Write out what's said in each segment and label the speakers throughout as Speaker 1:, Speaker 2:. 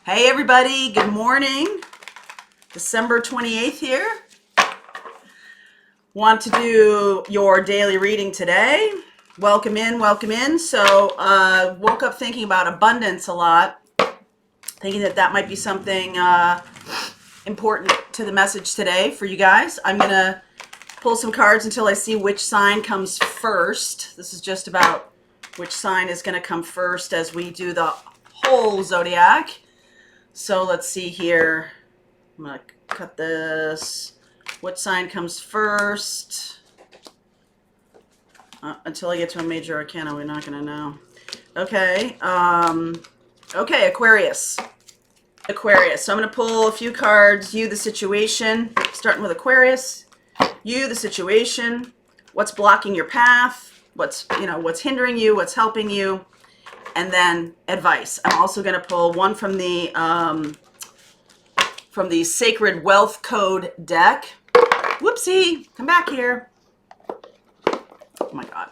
Speaker 1: Hey everybody, good morning. December 28th here. Want to do your daily reading today. Welcome in, welcome in. So woke up thinking about abundance a lot, thinking that might be something important to the message today for you guys. I'm going to pull some cards until I see which sign comes first. This is just about which sign is going to come first as we do the whole zodiac. So let's see here. I'm going to cut this. What sign comes first? Until I get to a major arcana, we're not going to know. Okay. Okay, Aquarius. Aquarius. So I'm going to pull a few cards. You, the situation. Starting with Aquarius. You, the situation. What's blocking your path? What's hindering you? What's helping you? And then advice. I'm also going to pull one from the Sacred Wealth Code deck. Whoopsie, come back here. Oh my God.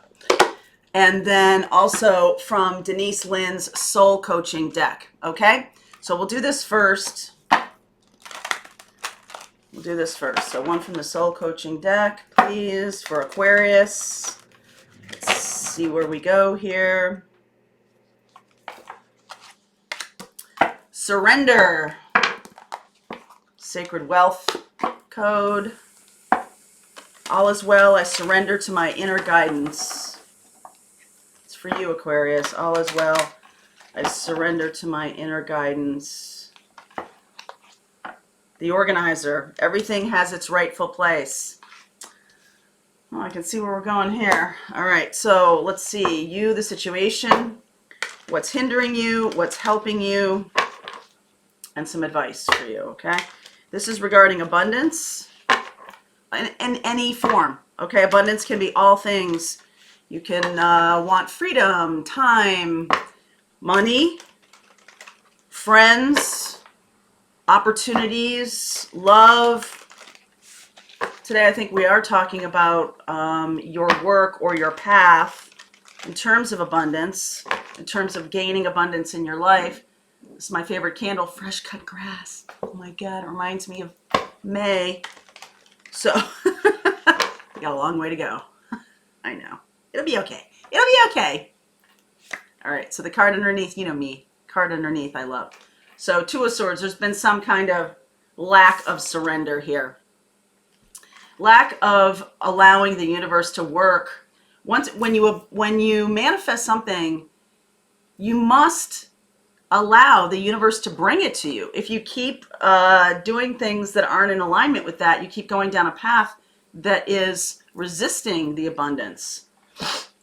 Speaker 1: And then also from Denise Lynn's Soul Coaching deck. Okay, so we'll do this first. So one from the Soul Coaching deck, please, for Aquarius. Let's see where we go here. Surrender. Sacred Wealth Code. All is well. I surrender to my inner guidance. It's for you, Aquarius. All is well. I surrender to my inner guidance. The organizer. Everything has its rightful place. Oh, I can see where we're going here. All right, so let's see. You, the situation. What's hindering you? What's helping you? And some advice for you, okay? This is regarding abundance in any form, okay? Abundance can be all things. You can want freedom, time, money, friends, opportunities, love. Today, I think we are talking about your work or your path in terms of abundance, in terms of gaining abundance in your life. This is my favorite candle, fresh cut grass. Oh my God, it reminds me of May. So, we got a long way to go. I know. It'll be okay. It'll be okay. All right, so the card underneath, you know me. Card underneath, I love. So, Two of Swords, there's been some kind of lack of surrender here. Lack of allowing the universe to work. When you manifest something, you must allow the universe to bring it to you. If you keep doing things that aren't in alignment with that, you keep going down a path that is resisting the abundance.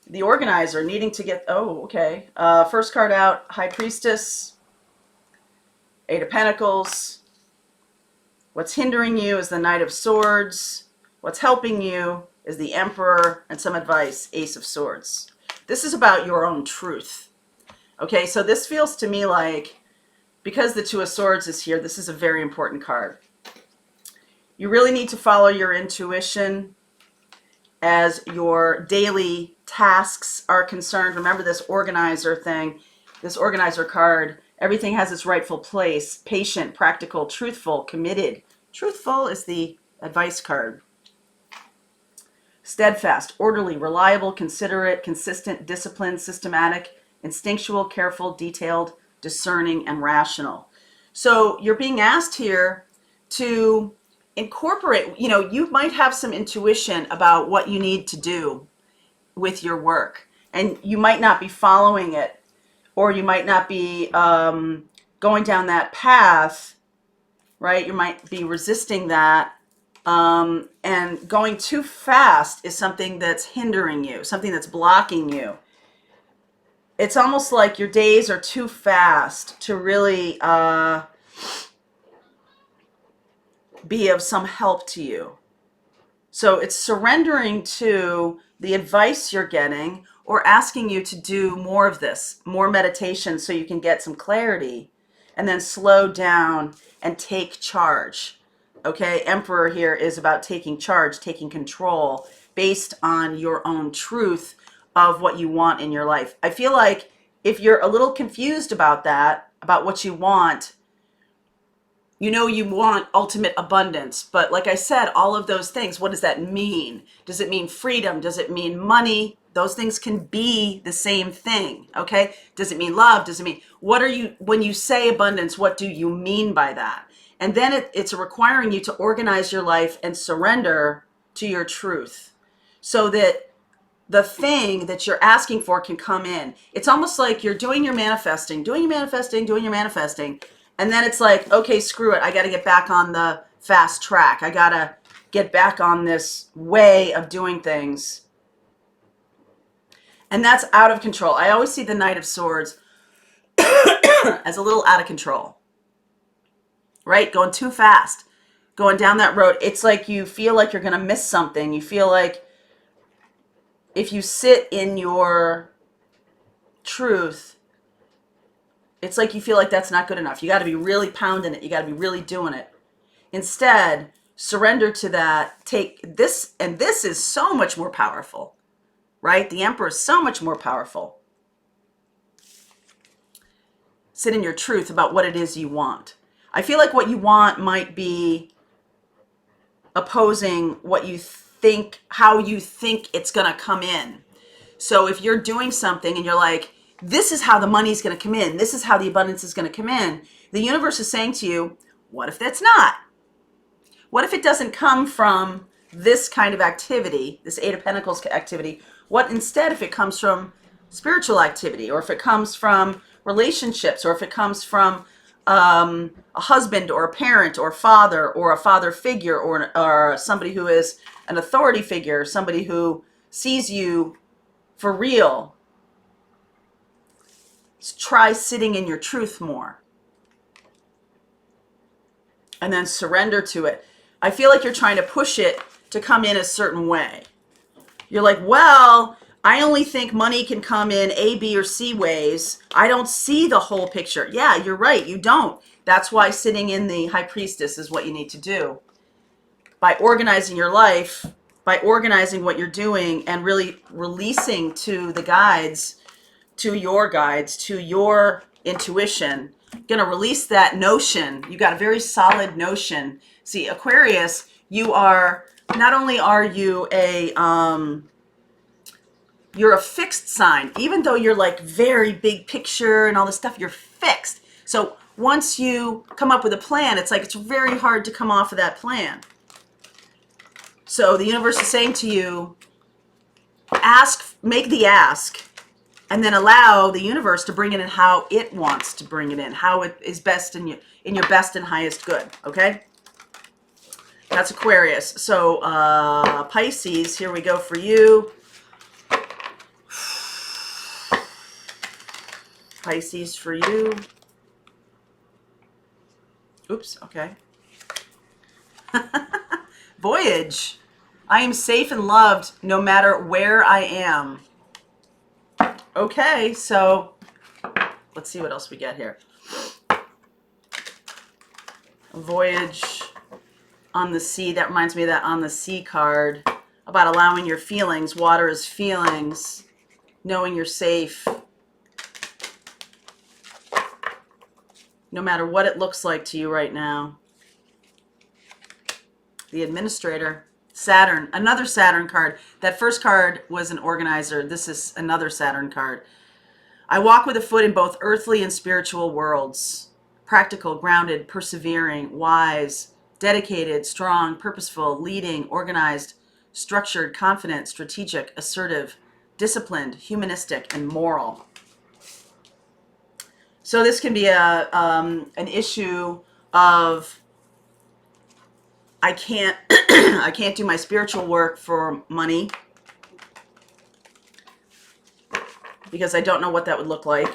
Speaker 1: The organizer needing to get, first card out, High Priestess, Eight of Pentacles. What's hindering you is the Knight of Swords. What's helping you is the Emperor, and some advice, Ace of Swords. This is about your own truth. Okay, so this feels to me like, because the Two of Swords is here, this is a very important card. You really need to follow your intuition as your daily tasks are concerned. Remember this organizer thing, this organizer card. Everything has its rightful place. Patient, practical, truthful, committed. Truthful is the advice card. Steadfast, orderly, reliable, considerate, consistent, disciplined, systematic, instinctual, careful, detailed, discerning, and rational. So you're being asked here to incorporate, you might have some intuition about what you need to do with your work, and you might not be following it, or you might not be going down that path, right? You might be resisting that, and going too fast is something that's hindering you, something that's blocking you. It's almost like your days are too fast to really be of some help to you. So it's surrendering to the advice you're getting, or asking you to do more of this, more meditation, so you can get some clarity and then slow down and take charge. Okay, Emperor here is about taking charge, taking control based on your own truth of what you want in your life. I feel like if you're a little confused about that, about what you want, You know you want ultimate abundance, but like I said, all of those things, what does that mean? Does it mean freedom? Does it mean money? Those things can be the same thing, okay? Does it mean love? Does it mean, what are you, when you say abundance, what do you mean by that? And then it's requiring you to organize your life and surrender to your truth so that the thing that you're asking for can come in. It's almost like you're doing your manifesting, and then it's like, okay, screw it. I got to get back on the fast track. I got to get back on this way of doing things. And that's out of control. I always see the Knight of Swords as a little out of control, right? Going too fast, going down that road. It's like you feel like you're going to miss something. You feel like if you sit in your truth, it's like you feel like that's not good enough. You got to be really pounding it. You got to be really doing it. Instead, surrender to that. Take this, and this is so much more powerful, right? The Emperor is so much more powerful. Sit in your truth about what it is you want. I feel like what you want might be opposing what you think, how you think it's going to come in. So if you're doing something and you're like, this is how the money's going to come in, this is how the abundance is going to come in, the universe is saying to you, what if that's not? What if it doesn't come from this kind of activity, this Eight of Pentacles activity? What instead if it comes from spiritual activity, or if it comes from relationships, or if it comes from a husband or a parent or father or a father figure, or somebody who is an authority figure, somebody who sees you for real. Try sitting in your truth more and then surrender to it. I feel like you're trying to push it to come in a certain way. You're like, well, I only think money can come in A, B, or C ways. I don't see the whole picture. Yeah, you're right. You don't. That's why sitting in the High Priestess is what you need to do. By organizing your life, by organizing what you're doing, and really releasing to the guides, to your intuition, going to release that notion. You got a very solid notion. See, Aquarius, you are, not only are you you're a fixed sign, even though you're like very big picture and all this stuff, you're fixed. So once you come up with a plan, it's like, it's very hard to come off of that plan. So the universe is saying to you, make the ask, and then allow the universe to bring it in how it wants to bring it in, how it is best in your best and highest good, okay? That's Aquarius. So Pisces, here we go for you. Pisces for you. Oops, okay. Voyage. I am safe and loved no matter where I am. Okay, so let's see what else we get here. Voyage on the sea. That reminds me of that on the sea card about allowing your feelings. Water is feelings. Knowing you're safe. No matter what it looks like to you right now. The Administrator. Saturn, another Saturn card. That first card was an organizer. This is another Saturn card. I walk with a foot in both earthly and spiritual worlds. Practical, grounded, persevering, wise, dedicated, strong, purposeful, leading, organized, structured, confident, strategic, assertive, disciplined, humanistic, and moral. So this can be an issue of I can't I can't do my spiritual work for money because I don't know what that would look like,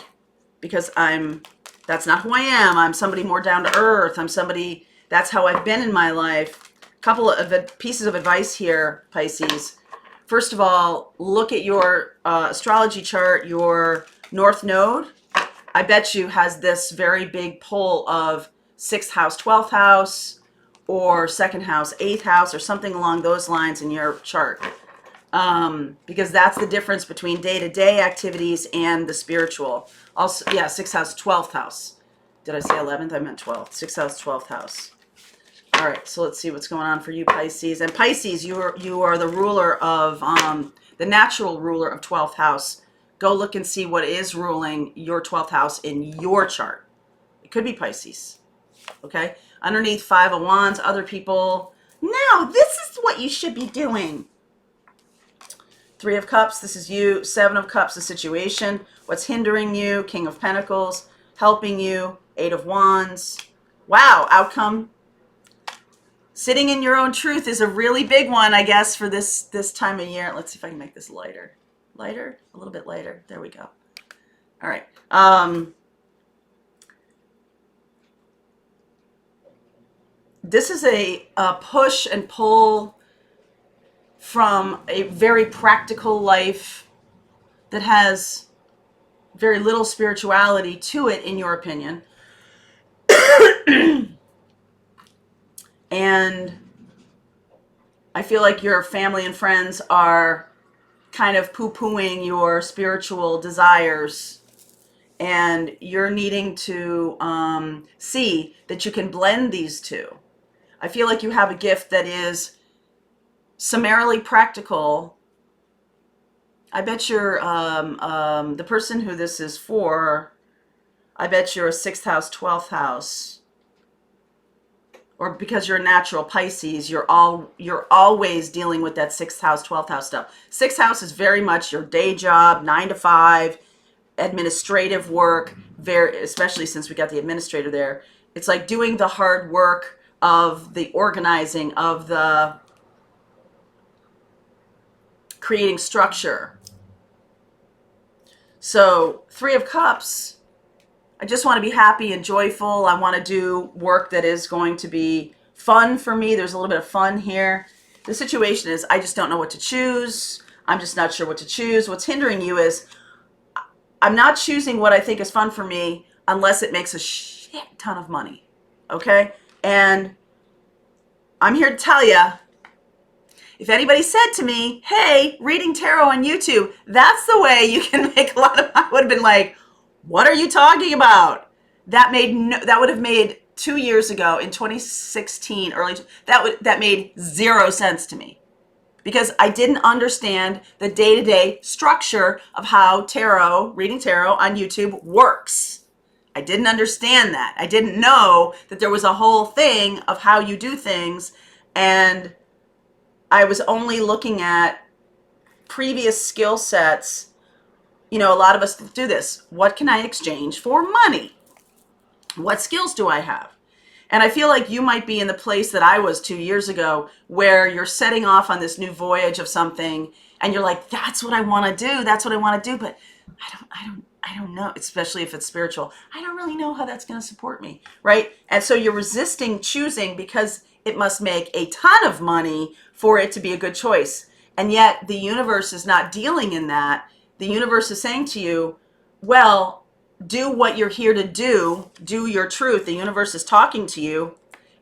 Speaker 1: because that's not who I am. I'm somebody more down to earth. I'm somebody, that's how I've been in my life. A couple of pieces of advice here, Pisces. First of all, look at your astrology chart. Your North Node, I bet you, has this very big pull of 6th house, 12th house, or 2nd house, 8th house, or something along those lines in your chart. Because that's the difference between day-to-day activities and the spiritual. Also, yeah, 6th house, 12th house. Did I say 11th? I meant 12th. 6th house, 12th house. All right, so let's see what's going on for you, Pisces. And Pisces, you are the ruler of, the natural ruler of 12th house. Go look and see what is ruling your 12th house in your chart. It could be Pisces, okay? Underneath, 5 of Wands, other people. No, this is what you should be doing. 3 of Cups, this is you. 7 of Cups, the situation. What's hindering you? King of Pentacles, helping you. 8 of Wands. Wow, outcome. Sitting in your own truth is a really big one, I guess, for this time of year. Let's see if I can make this lighter. Lighter? A little bit lighter. There we go. All right. This is a push and pull from a very practical life that has very little spirituality to it, in your opinion. And I feel like your family and friends are kind of poo-pooing your spiritual desires, and you're needing to see that you can blend these two. I feel like you have a gift that is summarily practical. I bet you're the person who this is for, I bet you're a 6th house, 12th house. Or because you're a natural Pisces, you're always dealing with that 6th house, 12th house stuff. 6th house is very much your day job, 9 to 5, administrative work, especially since we got the administrator there. It's like doing the hard work of the organizing, of the creating structure. So 3 of Cups, I just want to be happy and joyful. I want to do work that is going to be fun for me. There's a little bit of fun here. The situation is I just don't know what to choose. I'm just not sure what to choose. What's hindering you is I'm not choosing what I think is fun for me unless it makes a shit ton of money. Okay? And I'm here to tell you, if anybody said to me, hey, reading tarot on YouTube, that's the way you can make a lot of, I would have been like, what are you talking about? That would have made 2 years ago in 2016, that made 0 sense to me, because I didn't understand the day-to-day structure of how reading tarot on YouTube works. I didn't understand that. I didn't know that there was a whole thing of how you do things, and I was only looking at previous skill sets. You know, a lot of us do this. What can I exchange for money? What skills do I have? And I feel like you might be in the place that I was 2 years ago, where you're setting off on this new voyage of something, and you're like, that's what I want to do. That's what I want to do. But I don't know, especially if it's spiritual. I don't really know how that's going to support me, right? And so you're resisting choosing because it must make a ton of money for it to be a good choice. And yet the universe is not dealing in that. The universe is saying to you, well, do what you're here to do. Do your truth. The universe is talking to you.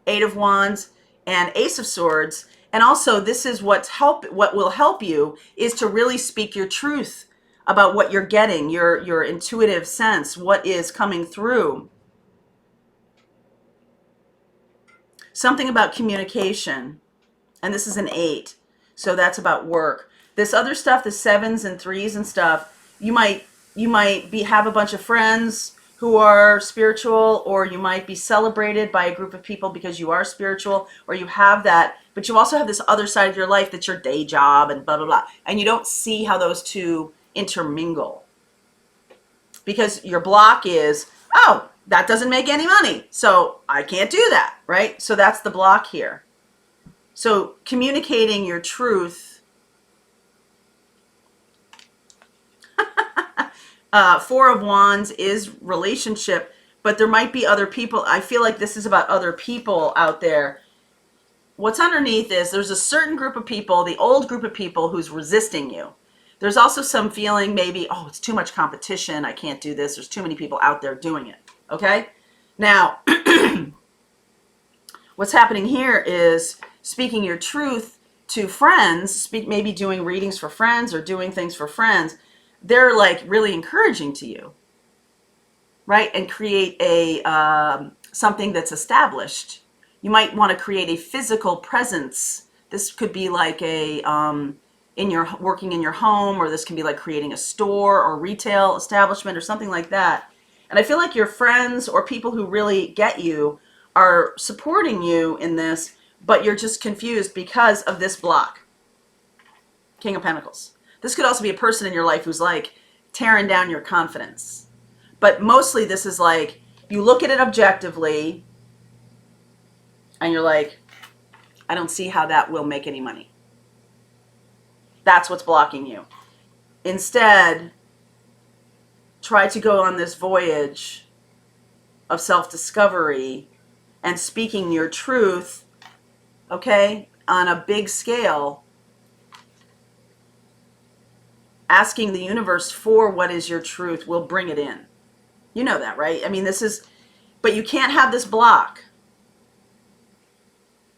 Speaker 1: 8 of Wands and Ace of Swords. And also, this is what will help you is to really speak your truth about what you're getting, your intuitive sense, what is coming through. Something about communication. And this is an 8. So that's about work. This other stuff, the 7s and 3s and stuff, you might have a bunch of friends who are spiritual, or you might be celebrated by a group of people because you are spiritual, or you have that, but you also have this other side of your life that's your day job and blah, blah, blah. And you don't see how those two intermingle, because your block is, oh, that doesn't make any money, so I can't do that, right? So that's the block here. So communicating your truth. 4 of Wands is relationship, but there might be other people. I feel like this is about other people out there. What's underneath is there's a certain group of people, the old group of people, who's resisting you. There's also some feeling maybe, oh, it's too much competition. I can't do this. There's too many people out there doing it. Okay? Now, what's happening here is speaking your truth to friends, maybe doing readings for friends or doing things for friends. They're like really encouraging to you. right? And create a something that's established. You might want to create a physical presence. This could be like a in your working in your home, or this can be like creating a store or retail establishment or something like that. And I feel like your friends or people who really get you are supporting you in this, but you're just confused because of this block. King of Pentacles. This could also be a person in your life who's like tearing down your confidence. But mostly this is like, you look at it objectively and you're like, I don't see how that will make any money. That's what's blocking you. Instead, try to go on this voyage of self-discovery and speaking your truth, okay, on a big scale, asking the universe for what is your truth will bring it in. You know that, right? I mean, this is, but you can't have this block.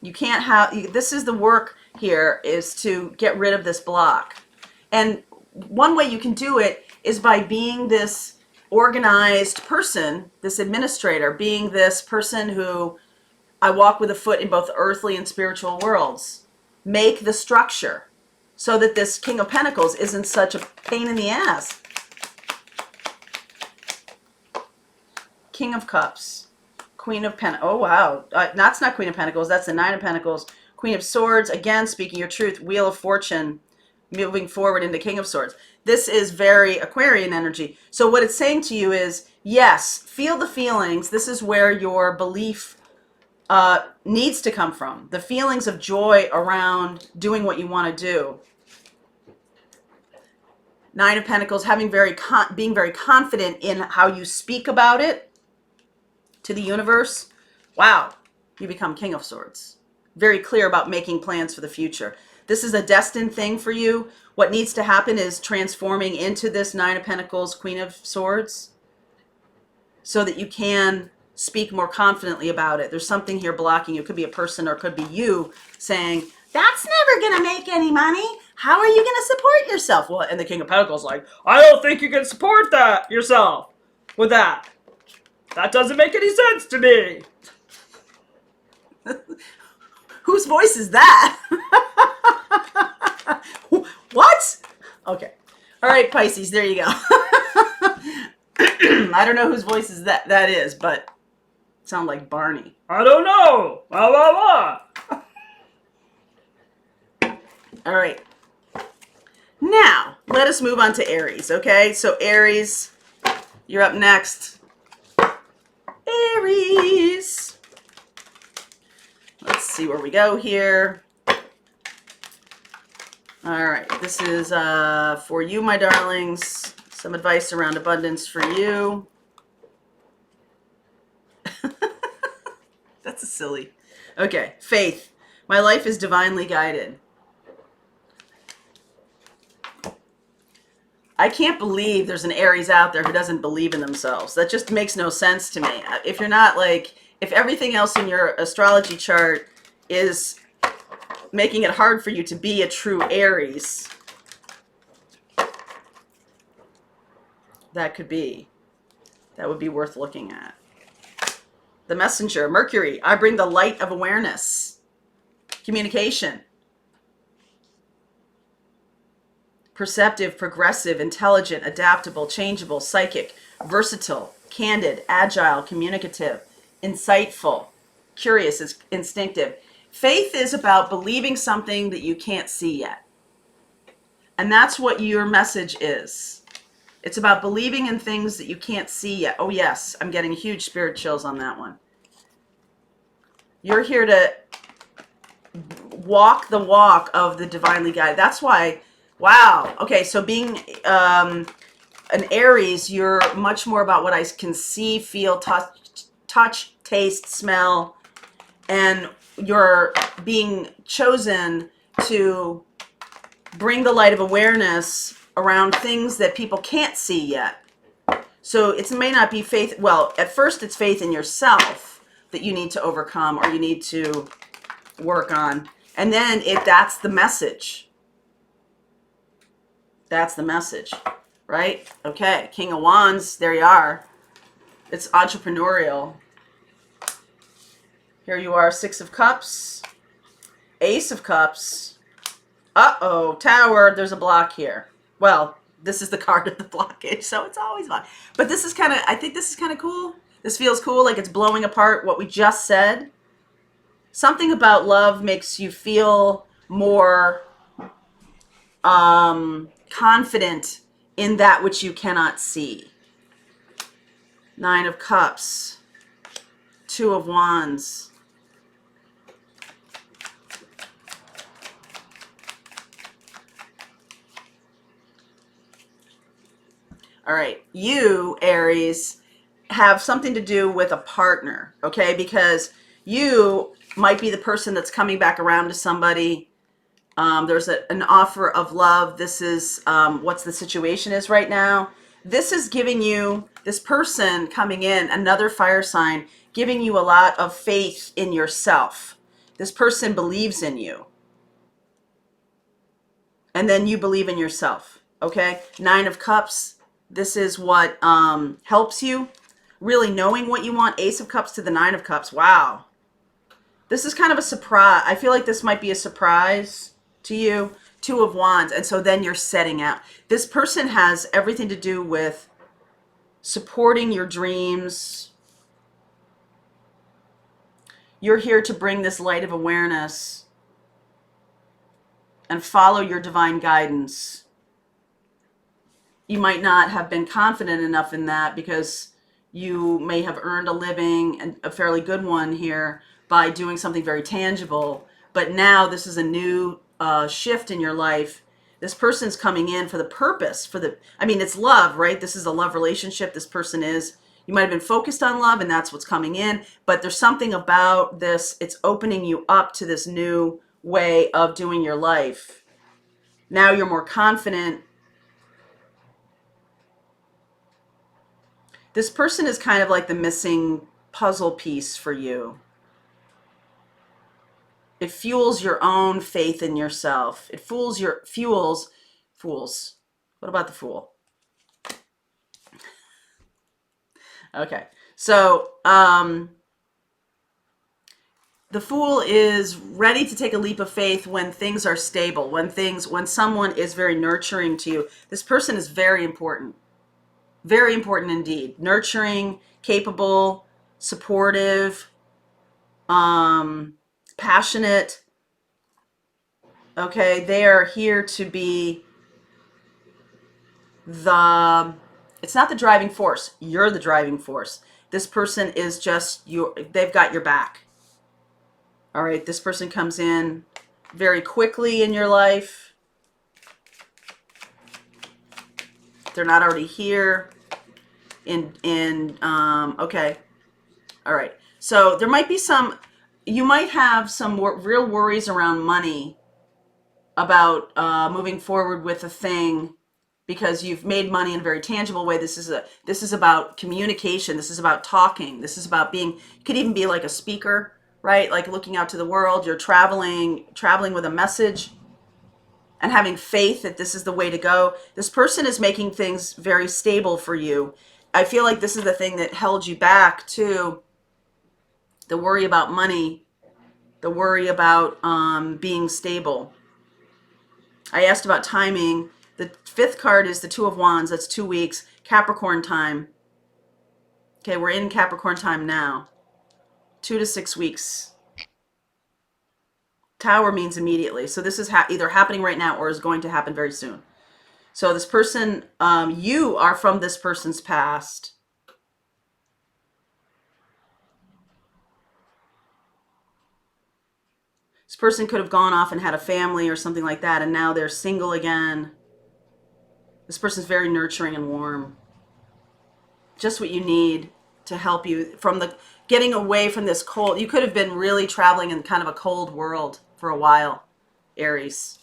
Speaker 1: You can't have, this is the work here, is to get rid of this block. And one way you can do it is by being this organized person, this administrator, being this person who, I walk with a foot in both earthly and spiritual worlds. Make the structure so that this King of Pentacles isn't such a pain in the ass. King of Cups, Queen of Pentacles. Oh, wow. That's not Queen of Pentacles. That's the Nine of Pentacles. Queen of Swords. Again, speaking your truth. Wheel of Fortune. Moving forward into King of Swords. This is very Aquarian energy. So what it's saying to you is, yes, feel the feelings. This is where your belief needs to come from. The feelings of joy around doing what you want to do. Nine of Pentacles, being very confident in how you speak about it to the universe. Wow, you become King of Swords. Very clear about making plans for the future. This is a destined thing for you. What needs to happen is transforming into this Nine of Pentacles, Queen of Swords, so that you can speak more confidently about it. There's something here blocking you. It could be a person or it could be you saying, that's never going to make any money. How are you going to support yourself? Well, and the King of Pentacles like, I don't think you can support that yourself with that. That doesn't make any sense to me. Whose voice is that? What? Okay. All right, Pisces, there you go. I don't know whose voice is that is, but sound like Barney. I don't know. Blah, blah, blah. All right. Now, let us move on to Aries, okay? So Aries, you're up next. Aries. Let's see where we go here. All right, this is for you, my darlings. Some advice around abundance for you. That's a silly. Okay, faith. My life is divinely guided. I can't believe there's an Aries out there who doesn't believe in themselves. That just makes no sense to me. If you're not like, if everything else in your astrology chart is making it hard for you to be a true Aries, that would be worth looking at. The Messenger, Mercury, I bring the light of awareness, communication, perceptive, progressive, intelligent, adaptable, changeable, psychic, versatile, candid, agile, communicative, insightful, curious, instinctive. Faith is about believing something that you can't see yet. And that's what your message is. It's about believing in things that you can't see yet. Oh yes, I'm getting huge spirit chills on that one. You're here to walk the walk of the divinely guided. That's why, wow. Okay, so being an Aries, you're much more about what I can see, feel, touch, taste, smell, and you're being chosen to bring the light of awareness around things that people can't see yet. So it may not be faith. Well, at first it's faith in yourself that you need to overcome or you need to work on. And then that's the message. That's the message, right? Okay, King of Wands, there you are. It's entrepreneurial. Here you are, Six of Cups, Ace of Cups. Uh-oh, Tower, there's a block here. Well, this is the card of the blockage, so it's always fun. But this is kind of, I think this is kind of cool. This feels cool, like it's blowing apart what we just said. Something about love makes you feel more confident in that which you cannot see. Nine of Cups, Two of Wands. All right, you, Aries, have something to do with a partner, okay? Because you might be the person that's coming back around to somebody. There's an offer of love. This is what's the situation is right now. This is giving you, this person coming in, another fire sign, giving you a lot of faith in yourself. This person believes in you. And then you believe in yourself, okay? Nine of Cups. This is what helps you. Really knowing what you want. Ace of Cups to the Nine of Cups. Wow. This is kind of a surprise. I feel like this might be a surprise to you. Two of Wands. And so then you're setting out. This person has everything to do with supporting your dreams. You're here to bring this light of awareness and follow your divine guidance. You might not have been confident enough in that because you may have earned a living, and a fairly good one here, by doing something very tangible. But now this is a new shift in your life. This person's coming in for the purpose, I mean, it's love, right? This is a love relationship. This person is, you might have been focused on love and that's what's coming in, but there's something about this, it's opening you up to this new way of doing your life. Now you're more confident. This person is kind of like the missing puzzle piece for you. It fuels your own faith in yourself. It fuels. What about the Fool? Okay, so the Fool is ready to take a leap of faith when things are stable, when someone is very nurturing to you. This person is very important. Very important indeed. Nurturing, capable, supportive, passionate. Okay, they are here to be it's not the driving force. You're the driving force. This person is just they've got your back. All right, this person comes in very quickly in your life. They're not already here. Okay. All right. So there might be you might have some real worries around money about moving forward with a thing because you've made money in a very tangible way. This is about communication. This is about talking. This is about you could even be like a speaker, right? Like looking out to the world. You're traveling with a message and having faith that this is the way to go. This person is making things very stable for you. I feel like this is the thing that held you back too. The worry about money, the worry about being stable. I asked about timing. The fifth card is the Two of Wands. That's 2 weeks. Capricorn time. Okay, we're in Capricorn time now. 2 to 6 weeks. Tower means immediately. So this is either happening right now or is going to happen very soon. So this person, you are from this person's past. This person could have gone off and had a family or something like that, and now they're single again. This person's very nurturing and warm. Just what you need to help you from getting away from this cold. You could have been really traveling in kind of a cold world for a while, Aries.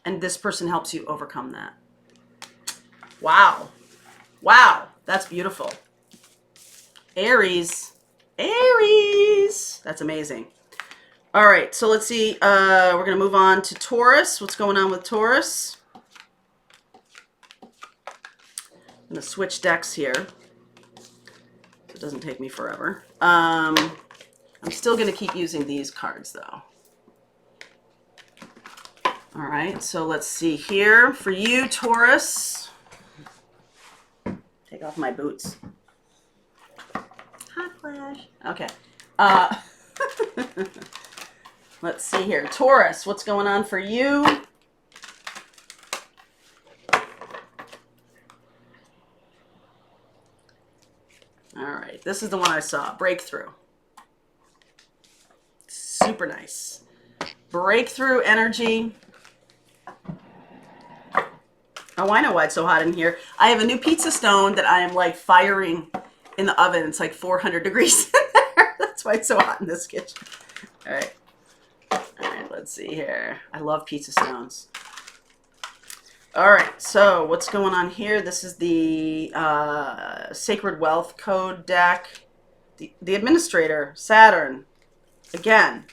Speaker 1: And this person helps you overcome that. Wow. Wow. That's beautiful. Aries. That's amazing. All right. So let's see. We're going to move on to Taurus. What's going on with Taurus? I'm going to switch decks here. it doesn't take me forever. I'm still going to keep using these cards, though. All right, so let's see here. For you, Taurus. Take off my boots. Hot flash. Okay. Let's see here. Taurus, what's going on for you? All right, this is the one I saw. Breakthrough. Super nice. Breakthrough energy. Oh, I know why it's so hot in here. I have a new pizza stone that I am like firing in the oven. It's like 400 degrees in there. That's why it's so hot in this kitchen. All right. All right, let's see here. I love pizza stones. All right, so what's going on here? This is the Sacred Wealth Code deck. The Administrator, Saturn. Again,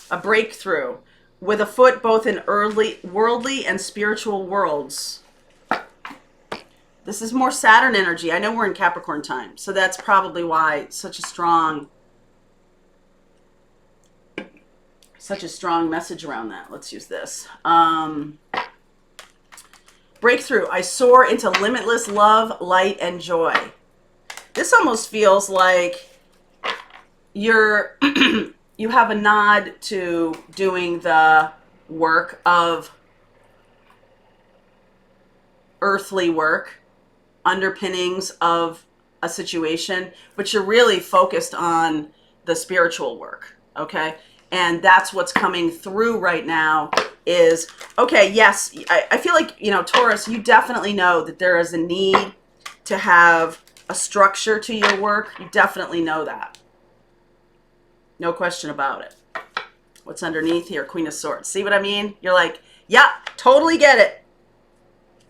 Speaker 1: a breakthrough with a foot both in worldly and spiritual worlds. This is more Saturn energy. I know we're in Capricorn time, so that's probably why it's such a strong message around that. Let's use this. Breakthrough. I soar into limitless love, light, and joy. This almost feels like you have a nod to doing the work of earthly work, underpinnings of a situation, but you're really focused on the spiritual work, okay? And that's what's coming through right now is, okay, yes, I feel like, you know, Taurus, you definitely know that there is a need to have a structure to your work. You definitely know that. No question about it. What's underneath here? Queen of Swords. See what I mean? You're like, yeah, totally get it.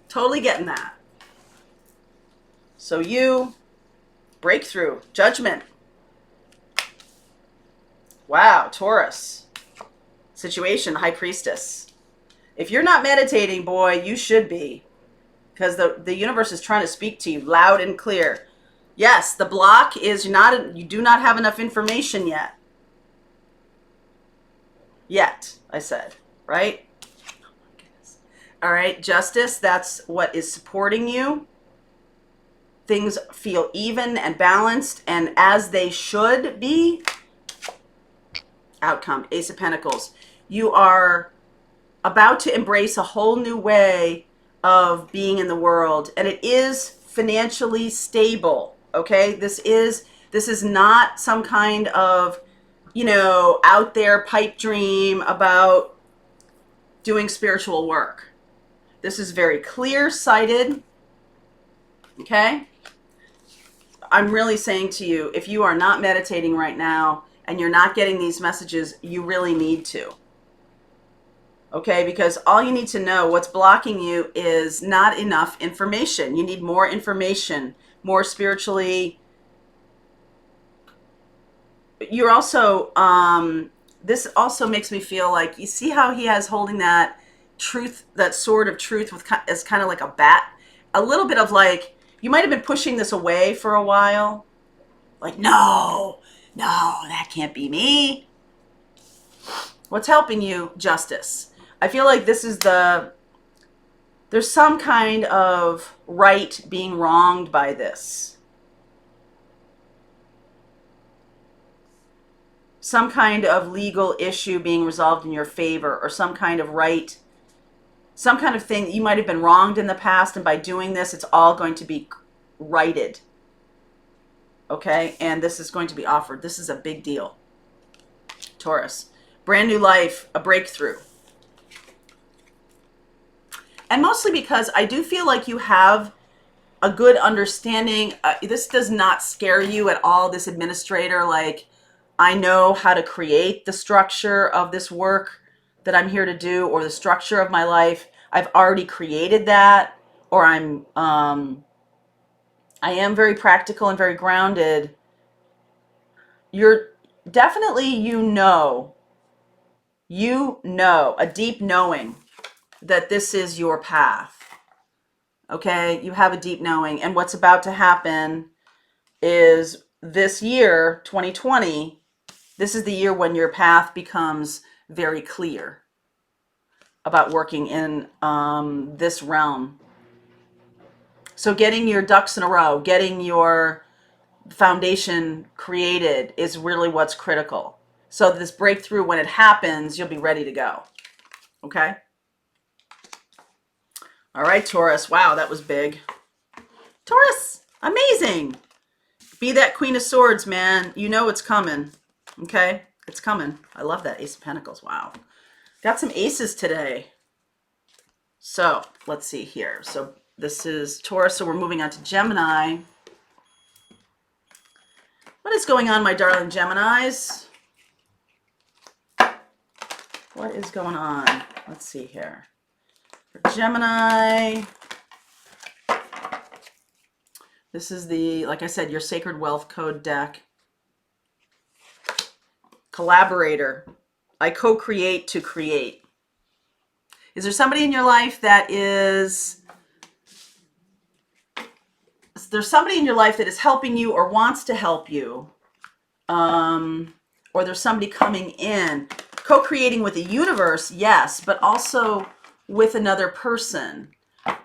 Speaker 1: Totally getting that. So you, breakthrough, judgment. Wow, Taurus. Situation, High Priestess. If you're not meditating, boy, you should be. Because the universe is trying to speak to you loud and clear. Yes, the block is you do not have enough information yet. Yet, I said, right? Oh my goodness. All right, Justice, that's what is supporting you. Things feel even and balanced and as they should be. Outcome, Ace of Pentacles. You are about to embrace a whole new way of being in the world, and it is financially stable, okay? This is not some kind of, you know, out there pipe dream about doing spiritual work. This is very clear-sighted, okay? I'm really saying to you, if you are not meditating right now and you're not getting these messages, you really need to. Okay, because all you need to know, what's blocking you is not enough information. You need more information, more spiritually. You're also, this also makes me feel like, you see how he has holding that truth, that sword of truth with as kind of like a bat? A little bit of like, you might have been pushing this away for a while. Like, no, that can't be me. What's helping you? Justice. I feel like this is there's some kind of right being wronged by this. Some kind of legal issue being resolved in your favor, or some kind of right, some kind of thing. You might have been wronged in the past, and by doing this, it's all going to be righted. Okay? And this is going to be offered. This is a big deal. Taurus. Brand new life, a breakthrough. And mostly because I do feel like you have a good understanding. This does not scare you at all, this administrator. Like, I know how to create the structure of this work that I'm here to do, or the structure of my life. I've already created that, or I am very practical and very grounded. You're definitely, you know, a deep knowing that this is your path. Okay, you have a deep knowing, and what's about to happen is this year, 2020, this is the year when your path becomes very clear about working in this realm. So getting your ducks in a row, getting your foundation created is really what's critical. So this breakthrough, when it happens, you'll be ready to go. Okay? All right, Taurus. Wow, that was big. Taurus, amazing. Be that Queen of Swords, man. You know it's coming. Okay? It's coming. I love that Ace of Pentacles. Wow. Got some aces today. So let's see here. So this is Taurus. So we're moving on to Gemini. What is going on, my darling Geminis? What is going on? Let's see here. For Gemini, this is the, like I said, your Sacred Wealth Code deck. Collaborator. I co-create to create. Is there somebody in your life that is, there's somebody in your life that is helping you or wants to help you, or there's somebody coming in, co-creating with the universe, yes, but also with another person.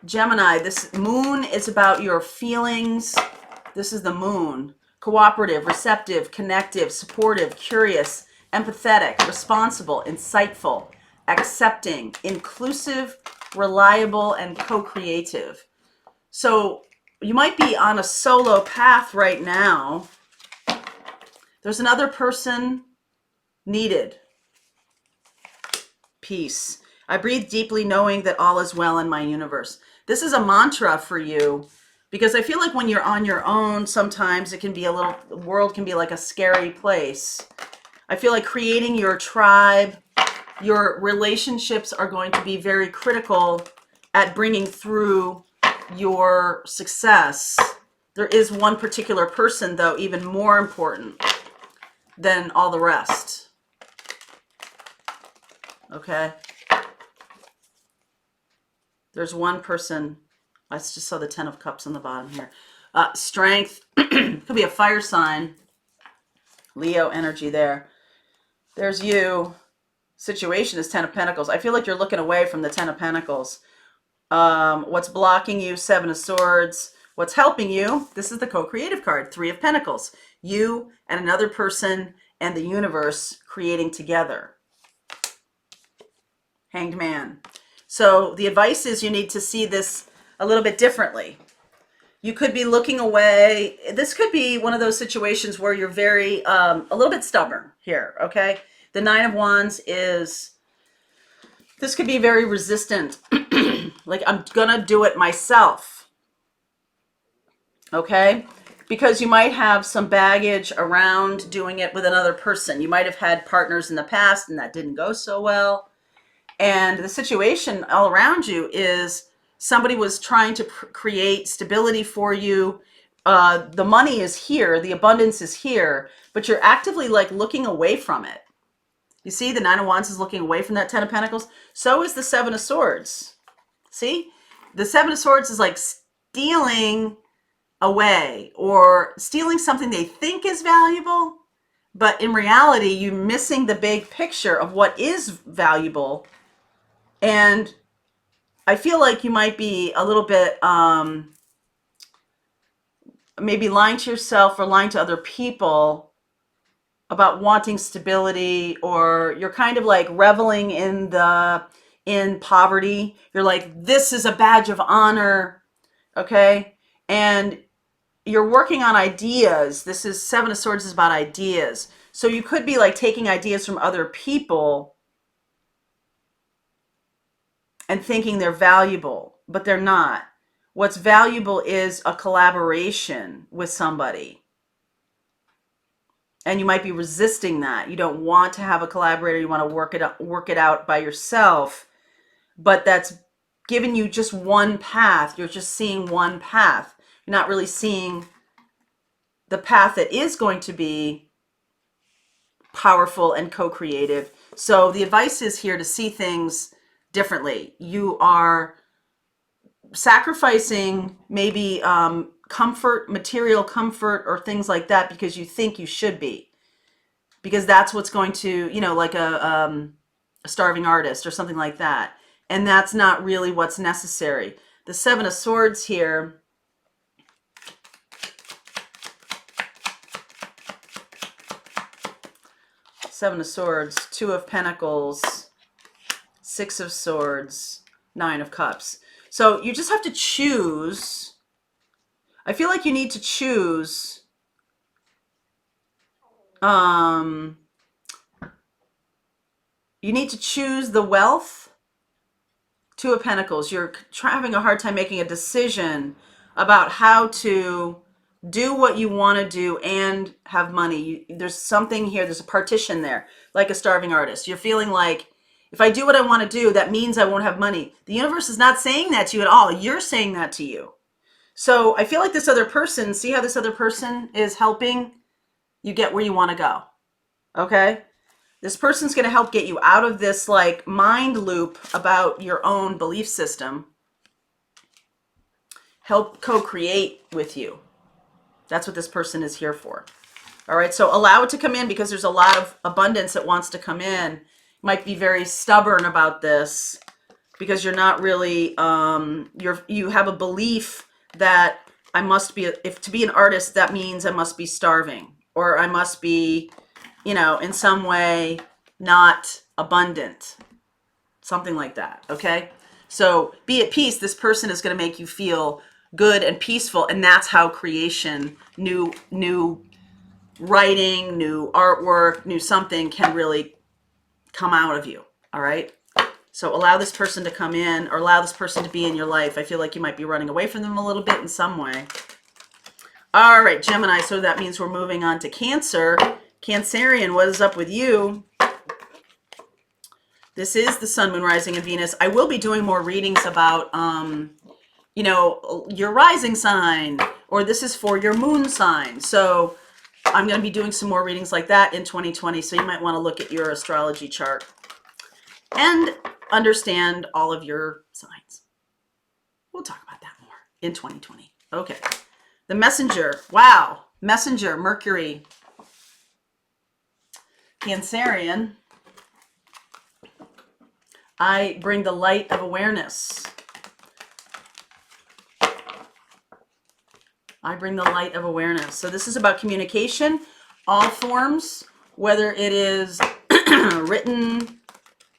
Speaker 1: Gemini, this moon is about your feelings. This is the moon. Cooperative, receptive, connective, supportive, curious, empathetic, responsible, insightful, accepting, inclusive, reliable, and co-creative. So you might be on a solo path right now. There's another person needed. Peace. I breathe deeply knowing that all is well in my universe. This is a mantra for you because I feel like when you're on your own, sometimes it can be the world can be like a scary place. I feel like creating your tribe, your relationships are going to be very critical at bringing through your success. There is one particular person, though, even more important than all the rest. Okay? There's one person. I just saw the 10 of Cups on the bottom here. Strength. Could be a fire sign. Leo energy there. There's you. Situation is 10 of Pentacles. I feel like you're looking away from the 10 of Pentacles. What's blocking you? 7 of Swords. What's helping you? This is the co-creative card. 3 of Pentacles. You and another person and the universe creating together. Hanged Man. So the advice is you need to see this a little bit differently. You could be looking away. This could be one of those situations where you're very, a little bit stubborn here, okay? The 9 of Wands is, this could be very resistant. Like, I'm gonna do it myself, okay? Because you might have some baggage around doing it with another person. You might have had partners in the past and that didn't go so well. And the situation all around you is somebody was trying to create stability for you. The money is here, the abundance is here, but you're actively like looking away from it. You see, the 9 of Wands is looking away from that 10 of Pentacles. So is the 7 of Swords. See, the 7 of Swords is like stealing away or stealing something they think is valuable, but in reality, you're missing the big picture of what is valuable. And I feel like you might be a little bit maybe lying to yourself or lying to other people about wanting stability, or you're kind of like reveling in poverty. You're like, this is a badge of honor, okay? And you're working on ideas. This is 7 of Swords is about ideas. So you could be like taking ideas from other people and thinking they're valuable, but they're not. What's valuable is a collaboration with somebody. And you might be resisting that. You don't want to have a collaborator. You want to work it out by yourself. But that's giving you just one path. You're just seeing one path. You're not really seeing the path that is going to be powerful and co-creative. So the advice is here to see things differently. You are sacrificing maybe comfort, material comfort, or things like that because you think you should be. Because that's what's going to, you know, like a starving artist or something like that. And that's not really what's necessary. The Seven of Swords here, Seven of Swords, Two of Pentacles, Six of Swords, Nine of Cups. So you just have to choose. I feel like you need to choose. You need to choose the wealth. Two of Pentacles. You're having a hard time making a decision about how to do what you want to do and have money. There's something here. There's a partition there, like a starving artist. You're feeling like, if I do what I want to do, that means I won't have money. The universe is not saying that to you at all. You're saying that to you. So I feel like this other person, see how this other person is helping you get where you want to go. Okay? This person's going to help get you out of this like mind loop about your own belief system. Help co-create with you. That's what this person is here for. All right, so allow it to come in because there's a lot of abundance that wants to come in. You might be very stubborn about this because you're not really, you have a belief that I must be, if to be an artist, that means I must be starving or I must be, you know, in some way not abundant. Something like that, okay? So be at peace. This person is going to make you feel good and peaceful, and that's how creation, new writing, new artwork, new something can really come out of you, all right? So allow this person to come in or allow this person to be in your life. I feel like you might be running away from them a little bit in some way. All right, Gemini, so that means we're moving on to Cancer. Cancerian, what is up with you? This is the Sun, Moon, Rising, and Venus. I will be doing more readings about, you know, your rising sign, or this is for your moon sign. So I'm going to be doing some more readings like that in 2020. So you might want to look at your astrology chart and understand all of your signs. We'll talk about that more in 2020. Okay. The Messenger. Wow. Messenger, Mercury. Cancerian. I bring the light of awareness. I bring the light of awareness. So this is about communication, all forms, whether it is written,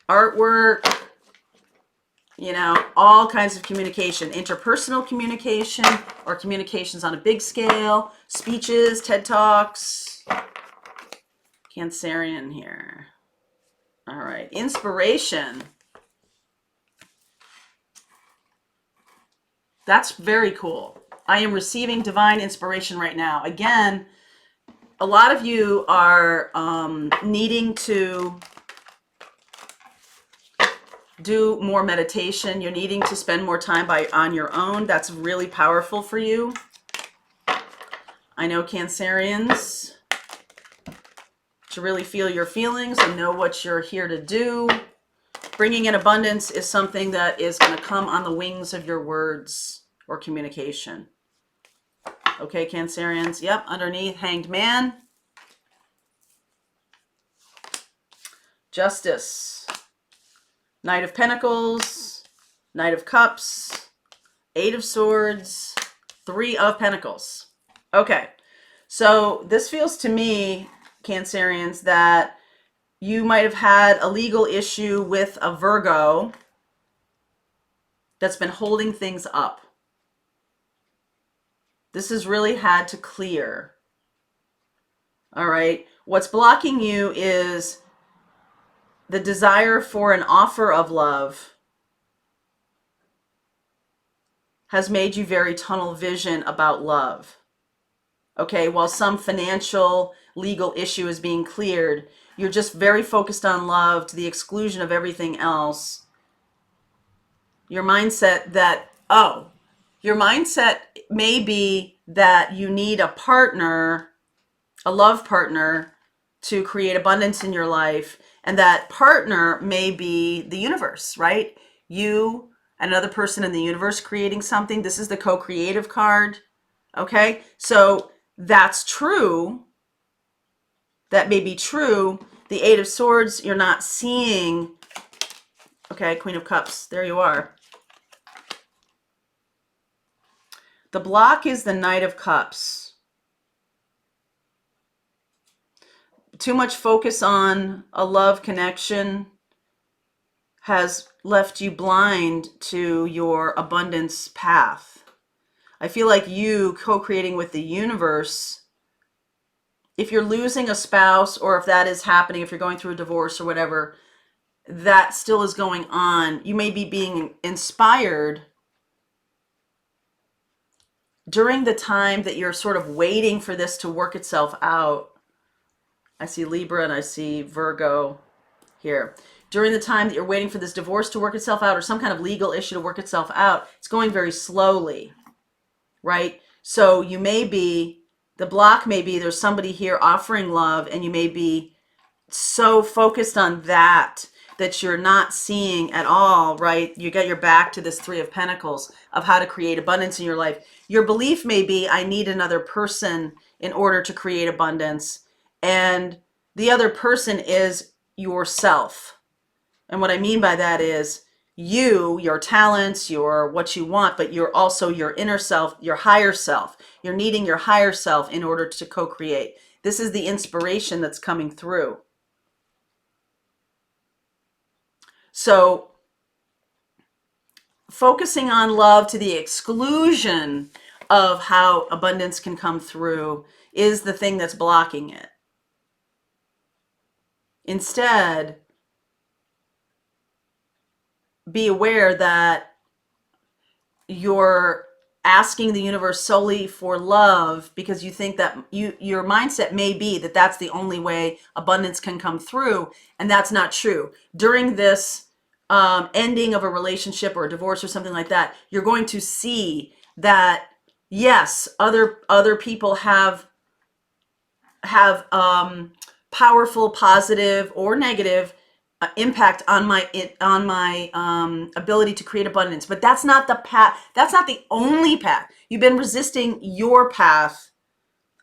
Speaker 1: artwork, you know, all kinds of communication, interpersonal communication or communications on a big scale, speeches, TED Talks. Cancerian here. All right, inspiration. That's very cool. I am receiving divine inspiration right now. Again, a lot of you are needing to do more meditation. You're needing to spend more time on your own. That's really powerful for you. I know Cancerians, to really feel your feelings and know what you're here to do. Bringing in abundance is something that is going to come on the wings of your words or communication. Okay, Cancerians. Yep, underneath, Hanged Man. Justice. Knight of Pentacles. Knight of Cups. Eight of Swords. Three of Pentacles. Okay, so this feels to me, Cancerians, that you might have had a legal issue with a Virgo that's been holding things up. This has really had to clear. All right. What's blocking you is the desire for an offer of love has made you very tunnel vision about love. Okay. While some financial, legal issue is being cleared, you're just very focused on love to the exclusion of everything else. Your mindset may be that you need a partner, a love partner, to create abundance in your life. And that partner may be the universe, right? You and another person in the universe creating something. This is the co-creative card. Okay, so that's true. That may be true. The Eight of Swords, you're not seeing. Okay, Queen of Cups, there you are. The block is the Knight of Cups. Too much focus on a love connection has left you blind to your abundance path. I feel like you co-creating with the universe, if you're losing a spouse or if that is happening, if you're going through a divorce or whatever, that still is going on. You may be being inspired during the time that you're sort of waiting for this to work itself out. I see Libra and I see Virgo here. During the time that you're waiting for this divorce to work itself out or some kind of legal issue to work itself out, it's going very slowly, right? So you may be, the block may be there's somebody here offering love and you may be so focused on that you're not seeing at all, right? You get your back to this Three of Pentacles of how to create abundance in your life. Your belief may be, I need another person in order to create abundance. And the other person is yourself. And what I mean by that is you, your talents, your what you want, but you're also your inner self, your higher self. You're needing your higher self in order to co-create. This is the inspiration that's coming through. So focusing on love to the exclusion of how abundance can come through is the thing that's blocking it. Instead, be aware that you're asking the universe solely for love because you think that your mindset may be that that's the only way abundance can come through, and that's not true. During this ending of a relationship or a divorce or something like that, you're going to see that yes, other people have powerful, positive or negative impact on my ability to create abundance, but that's not the path. That's not the only path. You've been resisting your path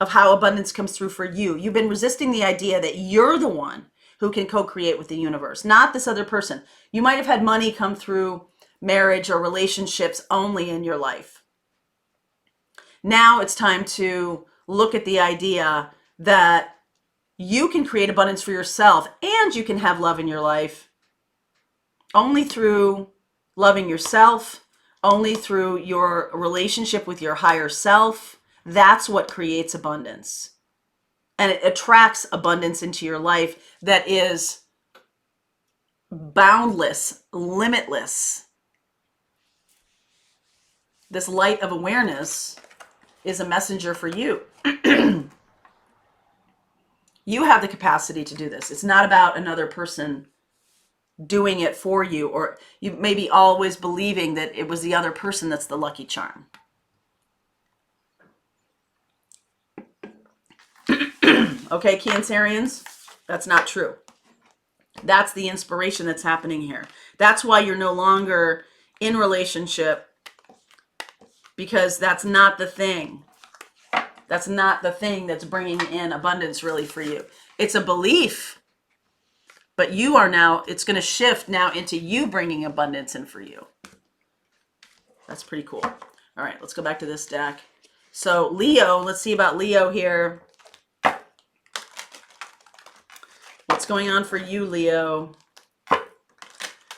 Speaker 1: of how abundance comes through for you. You've been resisting the idea that you're the one who can co-create with the universe, not this other person. You might have had money come through marriage or relationships only in your life. Now it's time to look at the idea that you can create abundance for yourself and you can have love in your life only through loving yourself, only through your relationship with your higher self. That's what creates abundance. And it attracts abundance into your life that is boundless, limitless. This light of awareness is a messenger for you. You have the capacity to do this. It's not about another person doing it for you, or you maybe always believing that it was the other person that's the lucky charm. Okay, Cancerians, that's not true. That's the inspiration that's happening here. That's why you're no longer in relationship, because that's not the thing. That's not the thing that's bringing in abundance really for you. It's a belief, but you are now, it's going to shift now into you bringing abundance in for you. That's pretty cool. All right, let's go back to this deck. So Leo, let's see about Leo here. What's going on for you, Leo,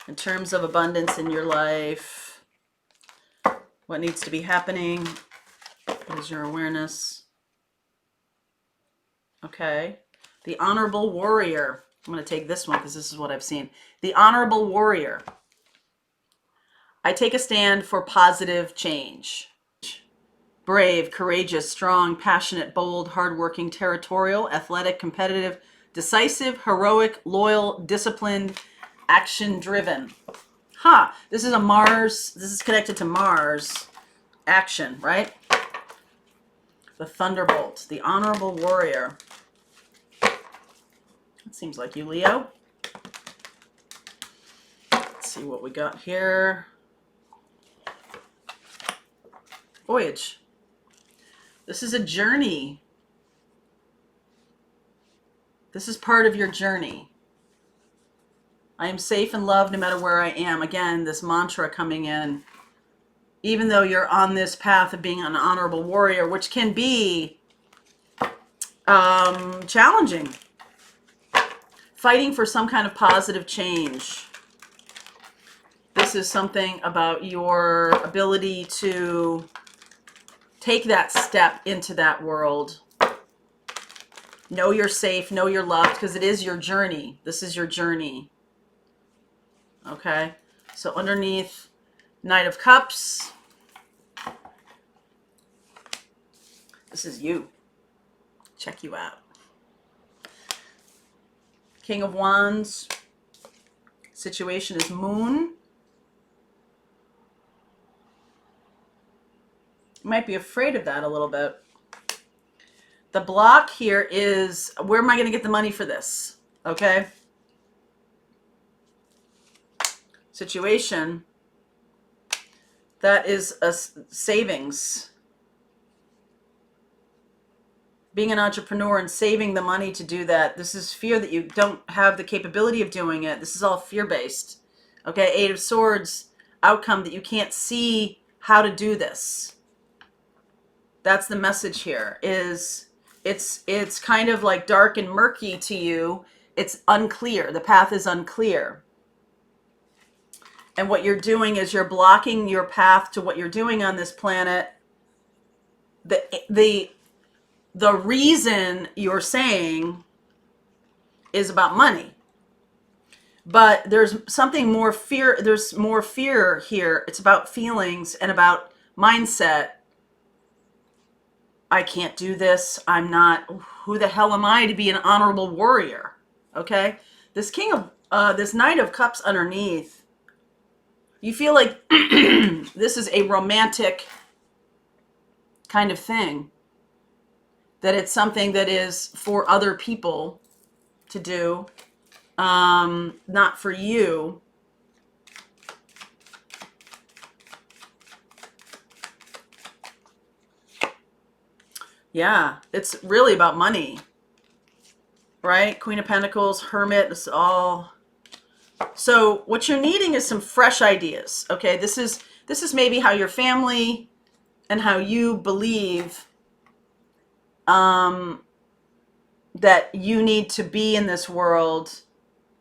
Speaker 1: in terms of abundance in your life? What needs to be happening? What is your awareness? Okay. The Honorable Warrior. I'm going to take this one because this is what I've seen. The Honorable Warrior. I take a stand for positive change. Brave, courageous, strong, passionate, bold, hardworking, territorial, athletic, competitive, decisive, heroic, loyal, disciplined, action-driven. This is a Mars. This is connected to Mars. Action, right? The Thunderbolt, the Honorable Warrior. It seems like you, Leo. Let's see what we got here. Voyage. This is a journey. This is part of your journey. I am safe and loved no matter where I am. Again, this mantra coming in. Even though you're on this path of being an honorable warrior, which can be challenging. Fighting for some kind of positive change. This is something about your ability to take that step into that world. Know you're safe, know you're loved, because it is your journey. This is your journey. Okay? So underneath Knight of Cups, this is you. Check you out. King of Wands, situation is Moon. You might be afraid of that a little bit. The block here is, where am I going to get the money for this? Okay. Situation, that is a savings. Being an entrepreneur and saving the money to do that. This is fear that you don't have the capability of doing it. This is all fear-based. Okay, Eight of Swords, outcome that you can't see how to do this. That's the message here, is it's kind of like dark and murky to you. It's unclear. The path is unclear. And what you're doing is you're blocking your path to what you're doing on this planet. The reason you're saying is about money. But there's something more fear. There's more fear here. It's about feelings and about mindset. I can't do this. I'm not, who the hell am I to be an honorable warrior? Okay? This this Knight of Cups underneath, you feel like this is a romantic kind of thing. That it's something that is for other people to do, not for you. Yeah, it's really about money, right? Queen of Pentacles, Hermit, it's all. So what you're needing is some fresh ideas, okay? This is maybe how your family and how you believe that you need to be in this world,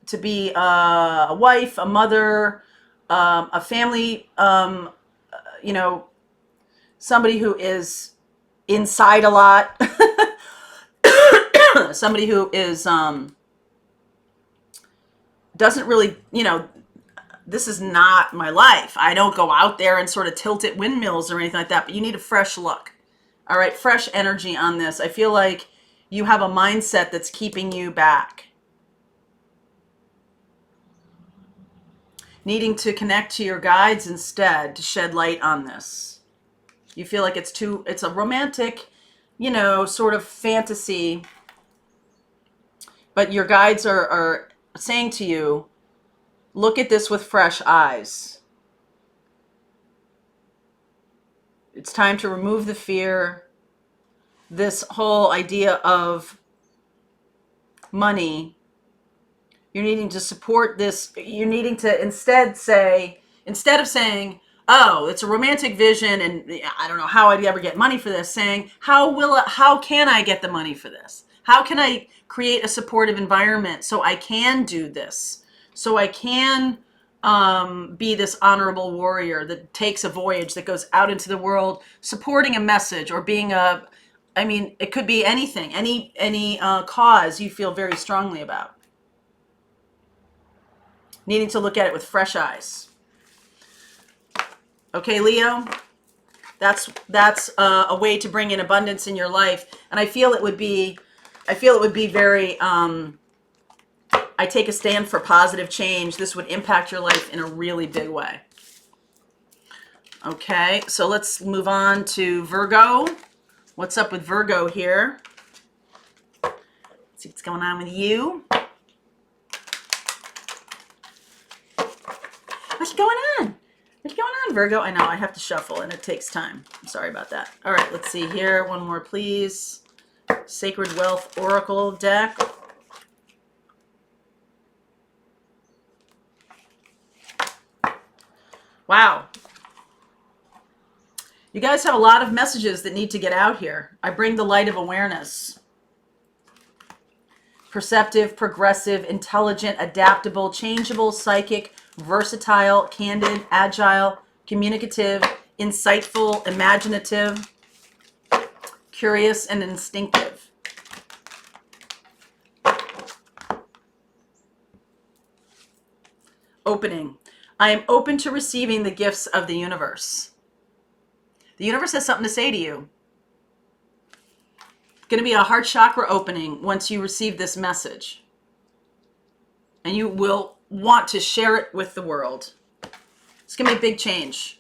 Speaker 1: to be a wife, a mother, a family, somebody who is inside a lot, somebody who is doesn't really, this is not my life. I don't go out there and sort of tilt at windmills or anything like that, but you need a fresh look. All right, fresh energy on this. I feel like you have a mindset that's keeping you back. Needing to connect to your guides instead to shed light on this. You feel like it's a romantic, sort of fantasy. But your guides are saying to you, look at this with fresh eyes. It's time to remove the fear. This whole idea of money, you're needing to support this. You're needing to instead of saying, oh, it's a romantic vision and I don't know how I'd ever get money for this, saying, how can I get the money for this? How can I create a supportive environment so I can do this? So I can be this honorable warrior that takes a voyage, that goes out into the world, supporting a message or being it could be anything, any cause you feel very strongly about. Needing to look at it with fresh eyes. Okay, Leo, that's a way to bring in abundance in your life, and I feel it would be very. I take a stand for positive change. This would impact your life in a really big way. Okay, so let's move on to Virgo. What's up with Virgo here? Let's see what's going on with you. What's going on? What's going on, Virgo? I know, I have to shuffle and it takes time. I'm sorry about that. All right, let's see here. One more, please. Sacred Wealth Oracle deck. Wow. You guys have a lot of messages that need to get out here. I bring the light of awareness. Perceptive, progressive, intelligent, adaptable, changeable, psychic, versatile, candid, agile, communicative, insightful, imaginative, curious, and instinctive. Opening. I am open to receiving the gifts of the universe. The universe has something to say to you. It's going to be a heart chakra opening once you receive this message. And you will want to share it with the world. It's going to be a big change.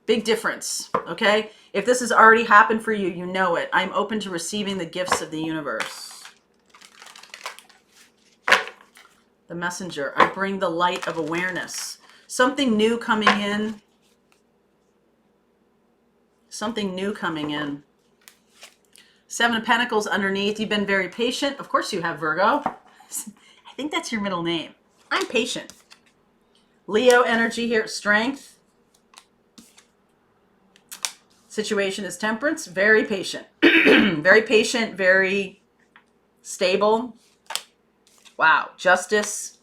Speaker 1: Big difference, okay? If this has already happened for you, you know it. I'm open to receiving the gifts of the universe. The messenger. I bring the light of awareness. Something new coming in. Something new coming in. Seven of Pentacles underneath. You've been very patient. Of course you have, Virgo. I think that's your middle name. I'm patient. Leo energy here. Strength. Situation is Temperance. Very patient. Very patient. Very stable. Wow. Justice.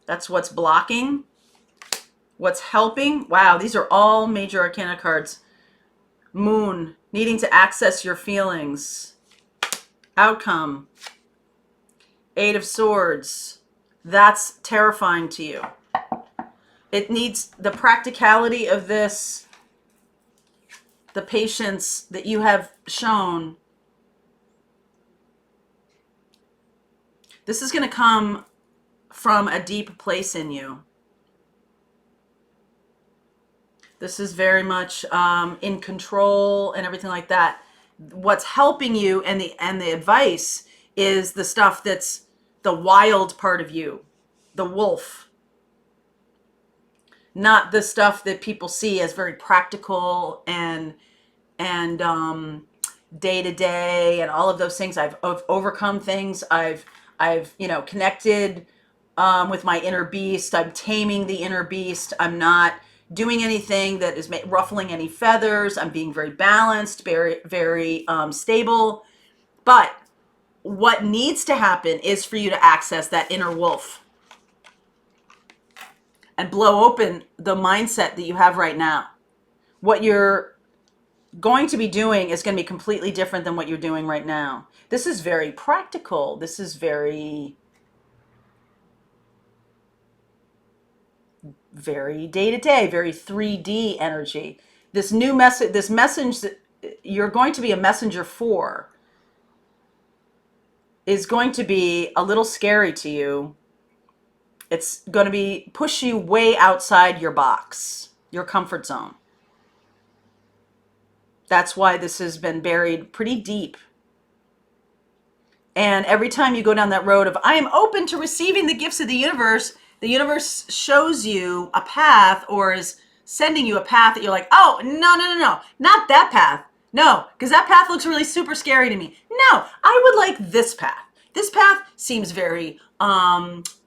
Speaker 1: That's what's blocking. What's helping. Wow. These are all major arcana cards. Moon. Needing to access your feelings. Outcome. Eight of Swords. That's terrifying to you. It needs the practicality of this, the patience that you have shown. This is going to come from a deep place in you. This is very much in control and everything like that. What's helping you and the advice is the stuff that's the wild part of you, the wolf. Not the stuff that people see as very practical and day to day and all of those things. I've overcome things. I've connected with my inner beast. I'm taming the inner beast. I'm not doing anything that is ruffling any feathers. I'm being very balanced, very, very stable. But what needs to happen is for you to access that inner wolf and blow open the mindset that you have right now. What you're going to be doing is going to be completely different than what you're doing right now. This is very practical. This is very, very day-to-day, very 3D energy. This new message, this message that you're going to be a messenger for is going to be a little scary to you. It's going to be push you way outside your box, your comfort zone. That's why this has been buried pretty deep. And every time you go down that road of, I am open to receiving the gifts of the universe shows you a path or is sending you a path that you're like, oh, no, not that path. No, because that path looks really super scary to me. No, I would like this path. This path seems very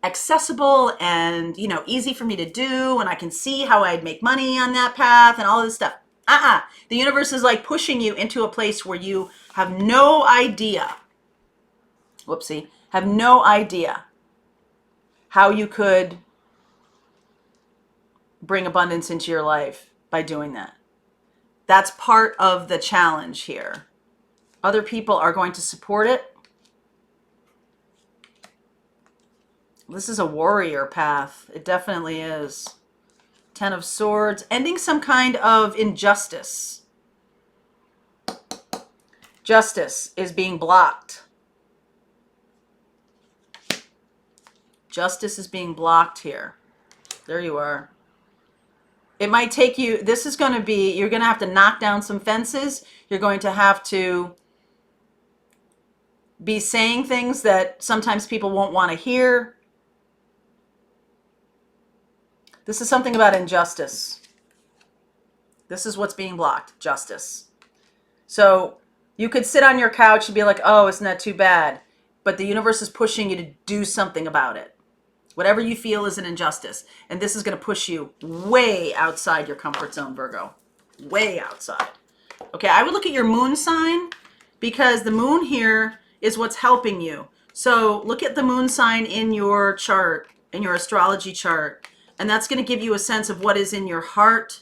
Speaker 1: accessible and, easy for me to do. And I can see how I'd make money on that path and all this stuff. The universe is like pushing you into a place where you have no idea. Have no idea how you could bring abundance into your life by doing that. That's part of the challenge here. Other people are going to support it. This is a warrior path. It definitely is. Ten of Swords, ending some kind of injustice. Justice is being blocked. Justice is being blocked here. There you are. It might take you, this is going to be, you're going to have to knock down some fences. You're going to have to be saying things that sometimes people won't want to hear. This is something about injustice. This is what's being blocked, justice. So you could sit on your couch and be like, oh, isn't that too bad? But the universe is pushing you to do something about it. Whatever you feel is an injustice. And this is going to push you way outside your comfort zone, Virgo. Way outside. Okay, I would look at your moon sign because the moon here is what's helping you. So look at the moon sign in your chart, in your astrology chart. And that's going to give you a sense of what is in your heart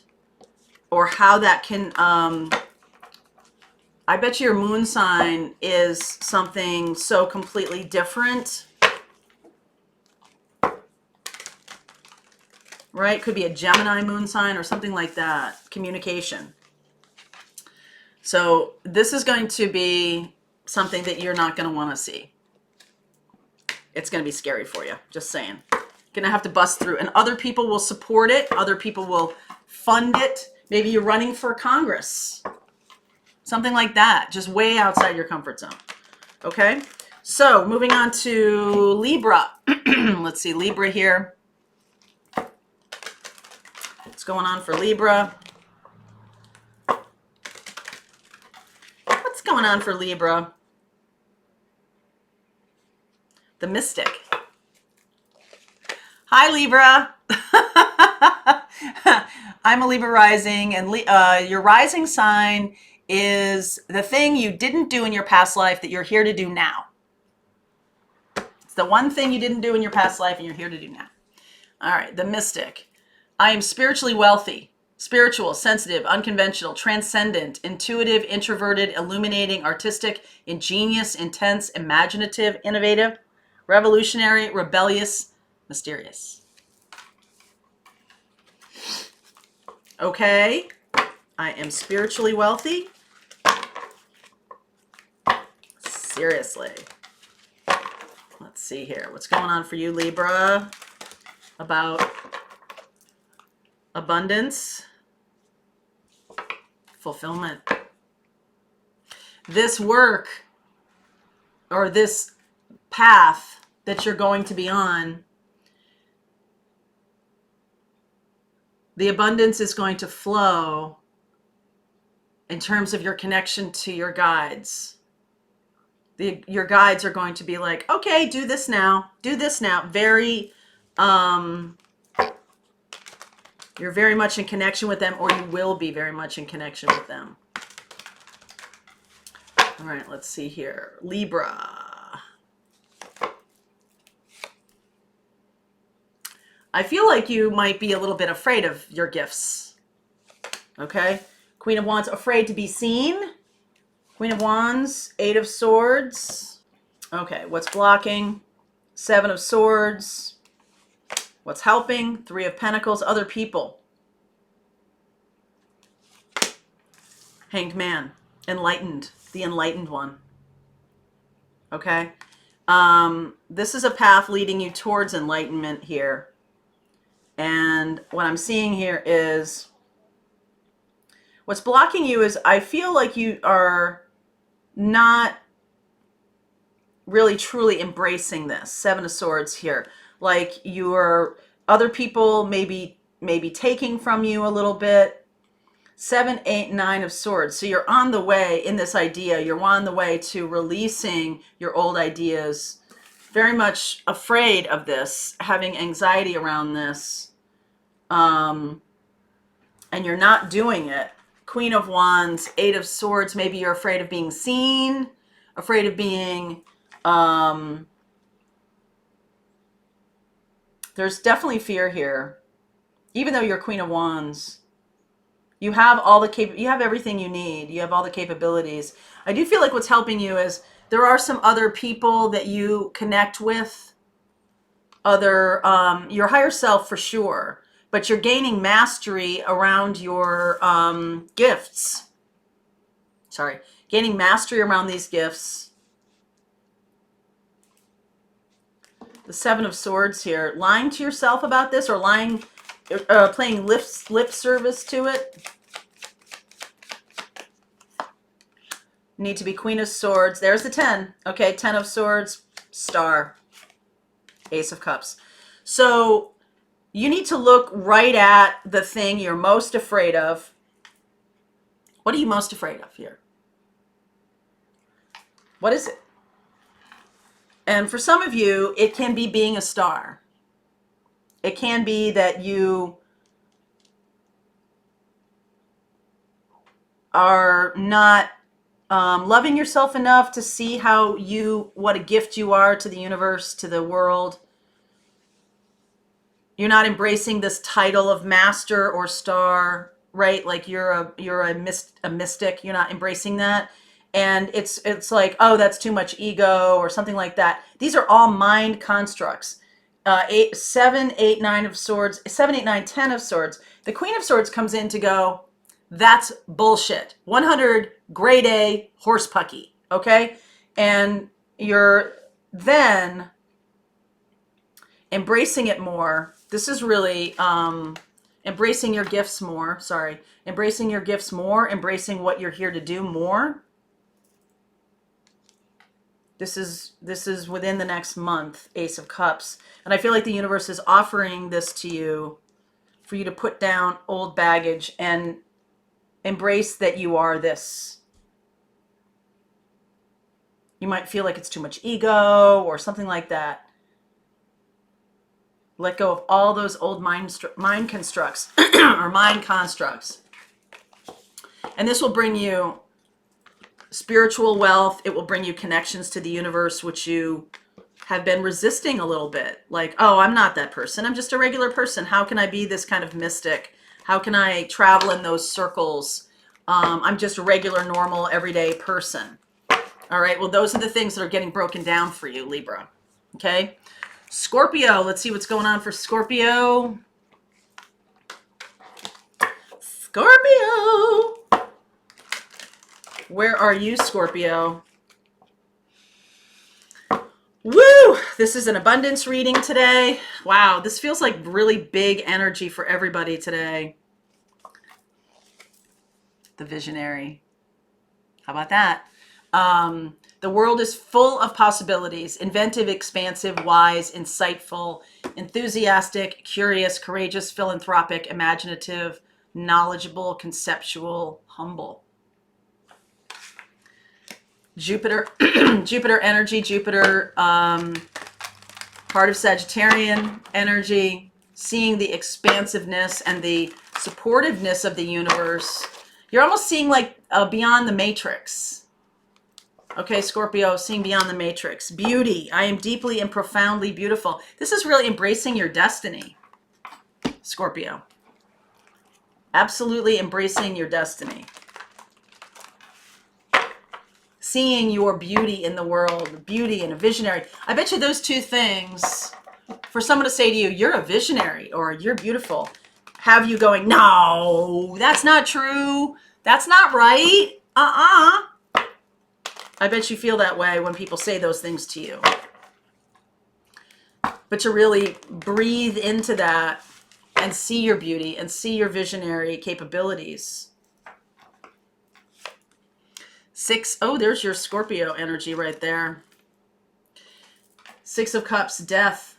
Speaker 1: or how that can... I bet you your moon sign is something so completely different. Right? Could be a Gemini moon sign or something like that. Communication. So this is going to be something that you're not going to want to see. It's going to be scary for you. Just saying. Going to have to bust through. And other people will support it. Other people will fund it. Maybe you're running for Congress. Something like that. Just way outside your comfort zone. Okay? So moving on to Libra. Let's see. Libra here. What's going on for Libra? What's going on for Libra? The Mystic. Hi, Libra. I'm a Libra rising, and your rising sign is the thing you didn't do in your past life that you're here to do now. It's the one thing you didn't do in your past life and you're here to do now. All right, the Mystic. I am spiritually wealthy, spiritual, sensitive, unconventional, transcendent, intuitive, introverted, illuminating, artistic, ingenious, intense, imaginative, innovative, revolutionary, rebellious, mysterious. Okay, I am spiritually wealthy. Seriously. Let's see here. What's going on for you, Libra? About abundance, fulfillment. This work or this path that you're going to be on, the abundance is going to flow in terms of your connection to your guides. Your guides are going to be like, okay, do this now. Do this now. You're very much in connection with them, or you will be very much in connection with them. All right, let's see here. Libra. I feel like you might be a little bit afraid of your gifts. Okay? Queen of Wands, afraid to be seen. Queen of Wands, Eight of Swords. Okay, what's blocking? Seven of Swords. What's helping? Three of Pentacles, other people. Hanged Man, enlightened, the enlightened one. Okay? This is a path leading you towards enlightenment here. And what I'm seeing here is, what's blocking you is I feel like you are not really truly embracing this. Seven of Swords here. Like other people maybe taking from you a little bit. 7, 8, 9 of Swords. So you're on the way in this idea. You're on the way to releasing your old ideas. Very much afraid of this, having anxiety around this. And you're not doing it. Queen of Wands, Eight of Swords. Maybe you're afraid of being seen, afraid of being... there's definitely fear here. Even though you're Queen of Wands, you have you have everything you need. You have all the capabilities. I do feel like what's helping you is there are some other people that you connect with, your higher self for sure, but you're gaining mastery around your gifts. Sorry, gaining mastery around these gifts. The Seven of Swords here. Lying to yourself about this, or playing lip service to it. Need to be Queen of Swords. There's the 10. Okay, 10 of Swords, Star, Ace of Cups. So you need to look right at the thing you're most afraid of. What are you most afraid of here? What is it? And for some of you, it can be being a star. It can be that you are not loving yourself enough to see what a gift you are to the universe, to the world. You're not embracing this title of master or star, right? Like you're a mystic. You're not embracing that. And it's like, oh, that's too much ego or something like that. These are all mind constructs. 8, 7, 8, 9 of swords, 7, 8, 9, 10 of swords. The Queen of Swords comes in to go, that's bullshit. 100 grade A horse pucky, okay? And you're then embracing it more. This is really embracing your gifts more. Sorry. Embracing your gifts more, embracing what you're here to do more. This is within the next month, Ace of Cups. And I feel like the universe is offering this to you for you to put down old baggage and embrace that you are this. You might feel like it's too much ego or something like that. Let go of all those old mind constructs or mind constructs. And this will bring you spiritual wealth. It will bring you connections to the universe, which you have been resisting a little bit. Like, oh, I'm not that person. I'm just a regular person. How can I be this kind of mystic? How can I travel in those circles? I'm just a regular, normal, everyday person. All right. Well, those are the things that are getting broken down for you, Libra. Okay. Scorpio. Let's see what's going on for Scorpio. Scorpio. Where are you, Scorpio? Woo! This is an abundance reading today. Wow, this feels like really big energy for everybody today. The visionary. How about that? The world is full of possibilities. Inventive, expansive, wise, insightful, enthusiastic, curious, courageous, philanthropic, imaginative, knowledgeable, conceptual, humble. Jupiter, Jupiter energy, Jupiter, part of Sagittarian energy, seeing the expansiveness and the supportiveness of the universe. You're almost seeing like beyond the matrix. Okay, Scorpio, seeing beyond the matrix. Beauty, I am deeply and profoundly beautiful. This is really embracing your destiny, Scorpio. Absolutely embracing your destiny. Seeing your beauty in the world, beauty and a visionary. I bet you those two things, for someone to say to you, you're a visionary or you're beautiful, have you going, no, that's not true. That's not right. I bet you feel that way when people say those things to you. But to really breathe into that and see your beauty and see your visionary capabilities. 6, oh, there's your Scorpio energy right there. 6 of Cups, death.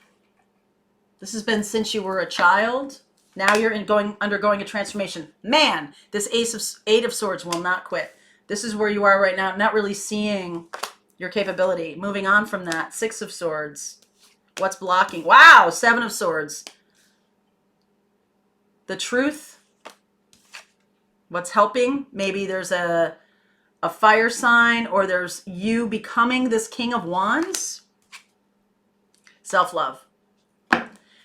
Speaker 1: This has been since you were a child. Now you're undergoing a transformation. Man, this 8 of Swords will not quit. This is where you are right now, not really seeing your capability. Moving on from that, 6 of Swords. What's blocking? Wow, 7 of Swords. The truth. What's helping? Maybe there's a fire sign, or there's you becoming this King of Wands. Self-love.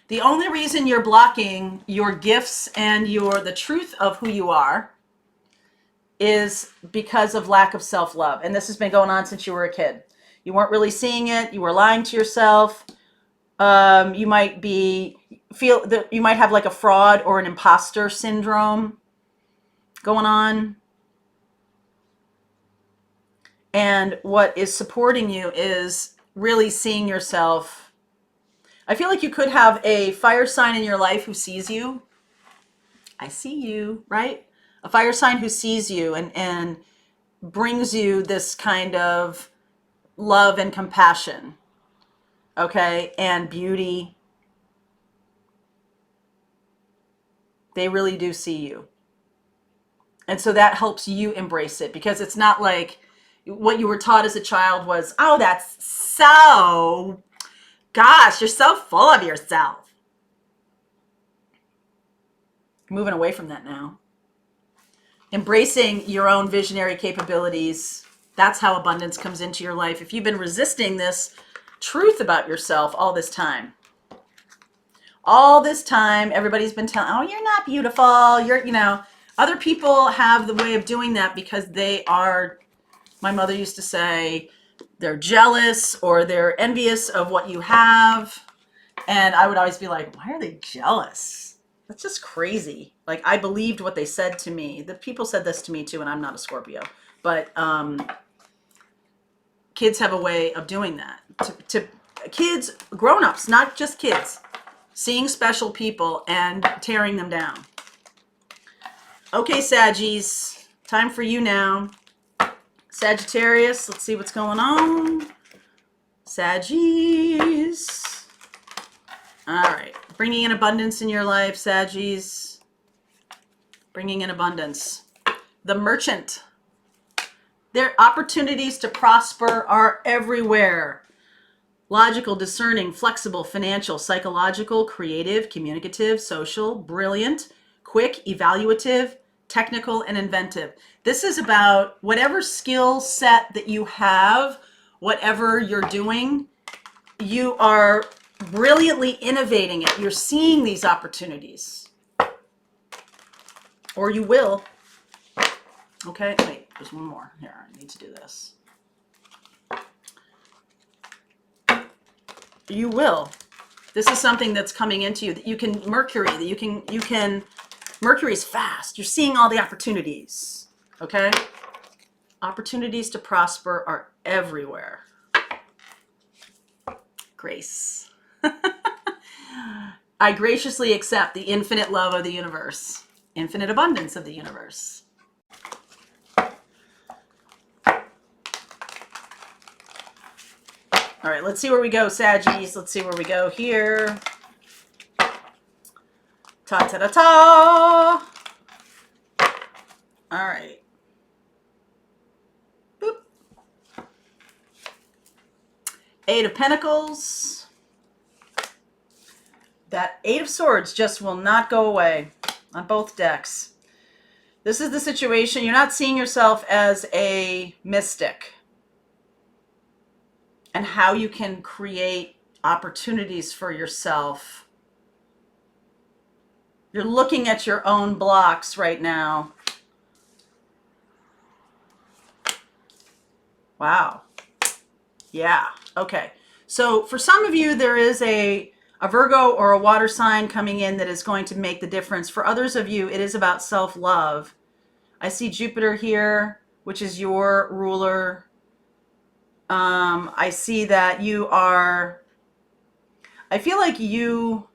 Speaker 1: The only reason you're blocking your gifts and the truth of who you are is because of lack of self-love. And this has been going on since you were a kid. You weren't really seeing it. You were lying to yourself. You might have like a fraud or an imposter syndrome going on. And what is supporting you is really seeing yourself. I feel like you could have a fire sign in your life who sees you. I see you, right? A fire sign who sees you and brings you this kind of love and compassion, okay? And beauty. They really do see you. And so that helps you embrace it, because it's not like what you were taught as a child was, oh, that's so, gosh, you're so full of yourself. Moving away from that now. Embracing your own visionary capabilities. That's how abundance comes into your life. If you've been resisting this truth about yourself all this time, everybody's been telling, oh, you're not beautiful. Other people have the way of doing that because they are, my mother used to say, they're jealous or they're envious of what you have. And I would always be like, why are they jealous? That's just crazy. Like, I believed what they said to me. The people said this to me too, and I'm not a Scorpio. But kids have a way of doing that. To kids, grown-ups, not just kids, seeing special people and tearing them down. Okay, Saggies, time for you now. Sagittarius, let's see what's going on. Saggies. All right, bringing in abundance in your life, Saggies. Bringing in abundance. The Merchant. Their opportunities to prosper are everywhere. Logical, discerning, flexible, financial, psychological, creative, communicative, social, brilliant, quick, evaluative, technical, and inventive. This is about whatever skill set that you have, whatever you're doing, you are brilliantly innovating it. You're seeing these opportunities. Or you will. Okay, wait, there's one more. Here, I need to do this. You will. This is something that's coming into you that you can, Mercury's fast. You're seeing all the opportunities. Okay? Opportunities to prosper are everywhere. Grace. I graciously accept the infinite love of the universe, infinite abundance of the universe. All right, let's see where we go, Saggies. Let's see where we go here. Ta-ta-ta-ta. All right. Boop. Eight of Pentacles. That Eight of Swords just will not go away on both decks. This is the situation. You're not seeing yourself as a mystic and how you can create opportunities for yourself. You're looking at your own blocks right now. Wow. Yeah. Okay. So for some of you, there is a Virgo or a water sign coming in that is going to make the difference. For others of you, it is about self-love. I see Jupiter here, which is your ruler. I see that you are, I feel like you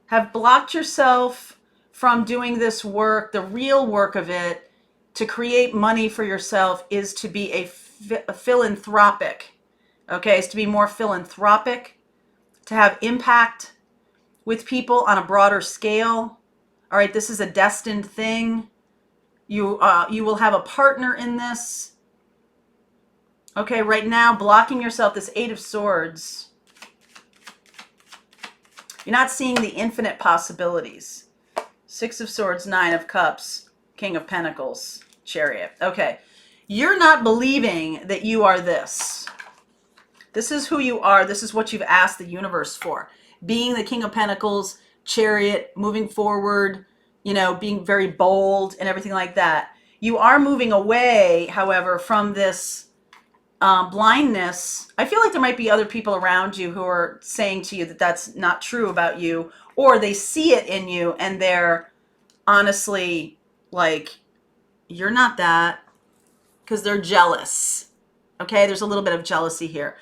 Speaker 1: have blocked yourself from doing this work. The real work of it, to create money for yourself, is to be a philanthropic. Okay, is to be more philanthropic, to have impact with people on a broader scale. All right, this is a destined thing. You will have a partner in this. Okay, right now, blocking yourself, this Eight of Swords. You're not seeing the infinite possibilities. Six of Swords, Nine of Cups, King of Pentacles, Chariot. Okay, you're not believing that you are this. This is who you are. This is what you've asked the universe for. Being the King of Pentacles, Chariot, moving forward, you know, being very bold and everything like that. You are moving away, however, from this blindness. I feel like there might be other people around you who are saying to you that that's not true about you, or they see it in you and they're honestly like, you're not that, because they're jealous. Okay, there's a little bit of jealousy here.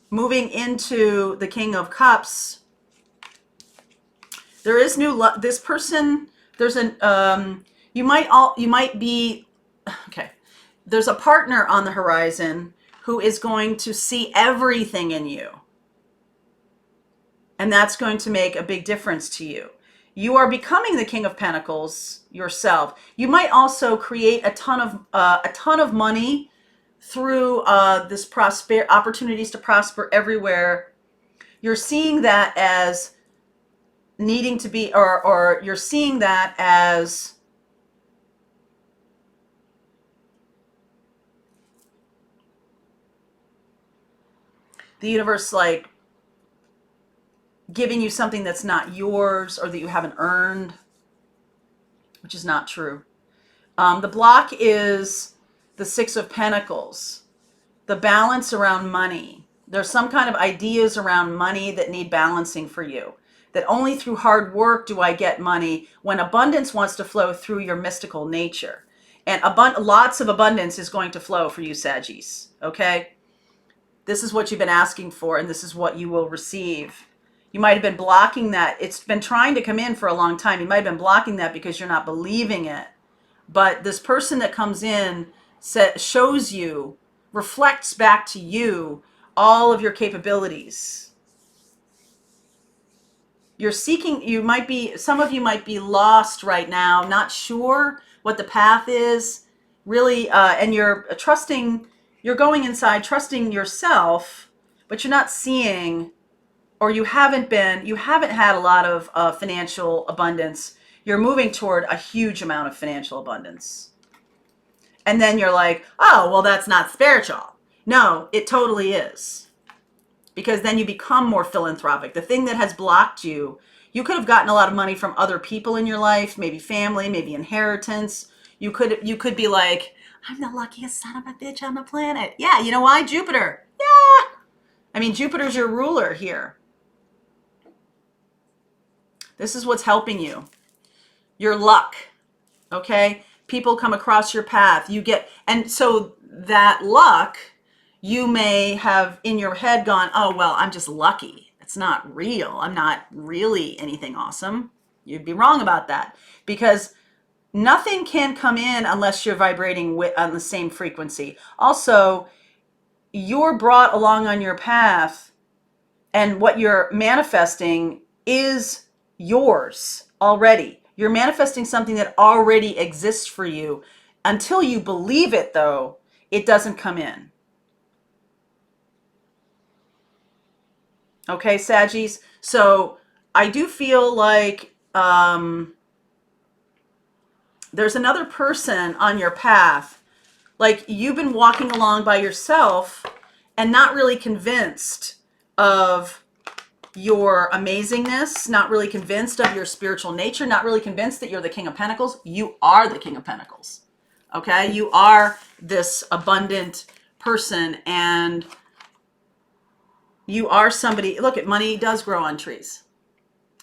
Speaker 1: Moving into the King of Cups, there is new love. This person, there's an you might be okay. There's a partner on the horizon who is going to see everything in you. And that's going to make a big difference to you. You are becoming the King of Pentacles yourself. You might also create a ton of money through this opportunities to prosper everywhere. You're seeing that as needing to be, or you're seeing that as the universe like giving you something that's not yours or that you haven't earned, which is not true. The block is the Six of Pentacles, the balance around money. There's some kind of ideas around money that need balancing for you. That only through hard work do I get money, when abundance wants to flow through your mystical nature. And lots of abundance is going to flow for you, Saggies. Okay? This is what you've been asking for, and this is what you will receive. You might have been blocking that. It's been trying to come in for a long time. You might have been blocking that because you're not believing it. But this person that comes in shows you, reflects back to you all of your capabilities. You're seeking, some of you might be lost right now, not sure what the path is, really, and you're going inside, trusting yourself, but you're not seeing, or you haven't had a lot of financial abundance. You're moving toward a huge amount of financial abundance. And then you're like, oh, well, that's not spiritual. No, it totally is. Because then you become more philanthropic. The thing that has blocked you, you could have gotten a lot of money from other people in your life, maybe family, maybe inheritance. You could be like, I'm the luckiest son of a bitch on the planet. Yeah, you know why? Jupiter. Yeah. I mean, Jupiter's your ruler here. This is what's helping you. Your luck. Okay? People come across your path. And so that luck, you may have in your head gone, oh, well, I'm just lucky. It's not real. I'm not really anything awesome. You'd be wrong about that, because nothing can come in unless you're vibrating on the same frequency. Also, you're brought along on your path, and what you're manifesting is yours already. You're manifesting something that already exists for you. Until you believe it, though, it doesn't come in. Okay, Saggies? So I do feel like there's another person on your path. Like you've been walking along by yourself and not really convinced of your amazingness, not really convinced of your spiritual nature, not really convinced that you're the King of Pentacles. You are the King of Pentacles. Okay? You are this abundant person, and you are somebody. Look, money does grow on trees.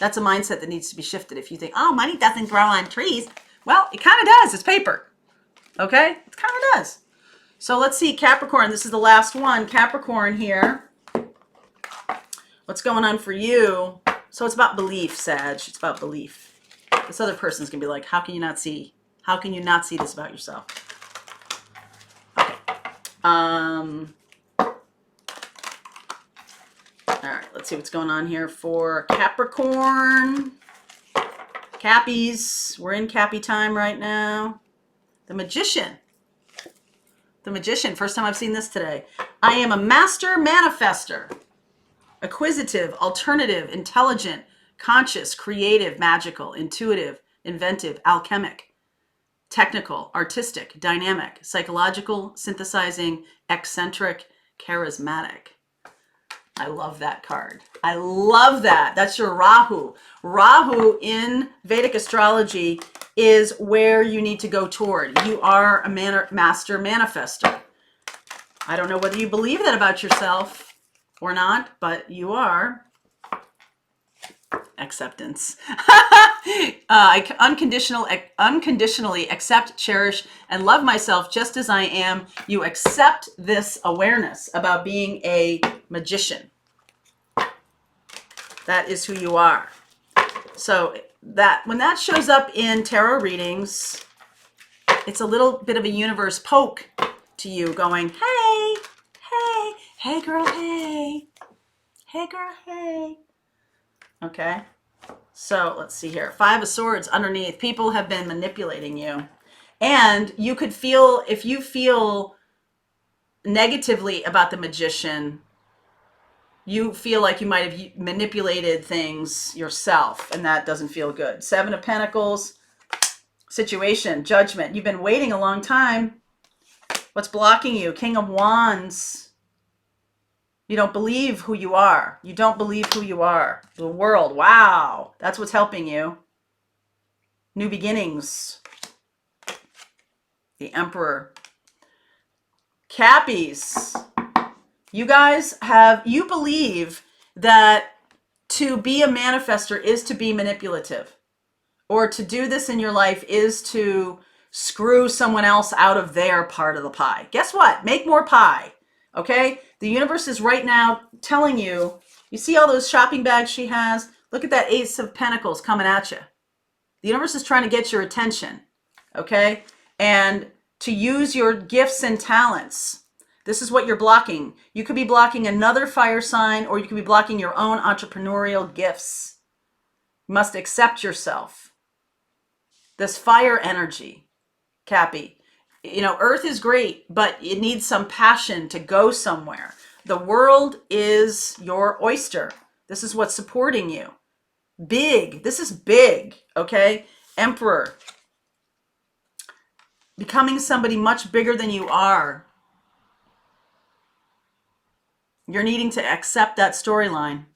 Speaker 1: That's a mindset that needs to be shifted. If you think, oh, money doesn't grow on trees. Well, it kind of does. It's paper. Okay? It kind of does. So let's see, Capricorn. This is the last one. Capricorn here. What's going on for you? So it's about belief, Sag. It's about belief. This other person's going to be like, how can you not see this about yourself? Okay. All right, let's see what's going on here for Capricorn. Cappies. We're in Cappy time right now. The Magician. The Magician. First time I've seen this today. I am a master manifester. Acquisitive, alternative, intelligent, conscious, creative, magical, intuitive, inventive, alchemic, technical, artistic, dynamic, psychological, synthesizing, eccentric, charismatic. I love that card. I love that. That's your Rahu. Rahu in Vedic astrology is where you need to go toward. You are a master manifester. I don't know whether you believe that about yourself or not, but you are. Acceptance. I unconditionally accept, cherish, and love myself just as I am. You accept this awareness about being a magician. That is who you are. So that when that shows up in tarot readings, it's a little bit of a universe poke to you going, hey, hey, hey girl, hey. Hey girl, hey. Okay. So let's see here. 5 of Swords underneath. People have been manipulating you. And you could feel, if you feel negatively about the Magician, you feel like you might have manipulated things yourself, and that doesn't feel good. 7 of Pentacles, situation, Judgment. You've been waiting a long time. What's blocking you? King of Wands. You don't believe who you are. You don't believe who you are. The World. Wow. That's what's helping you. New beginnings. The Emperor. Cappies. You guys you believe that to be a manifester is to be manipulative, or to do this in your life is to screw someone else out of their part of the pie. Guess what? Make more pie. Okay? The universe is right now telling you, you see all those shopping bags she has? Look at that Ace of Pentacles coming at you. The universe is trying to get your attention. Okay? And to use your gifts and talents. This is what you're blocking. You could be blocking another fire sign, or you could be blocking your own entrepreneurial gifts. You must accept yourself. This fire energy, Cappy. You know, Earth is great, but it needs some passion to go somewhere. The world is your oyster. This is what's supporting you. Big. This is big, okay? Emperor. Becoming somebody much bigger than you are. You're needing to accept that storyline,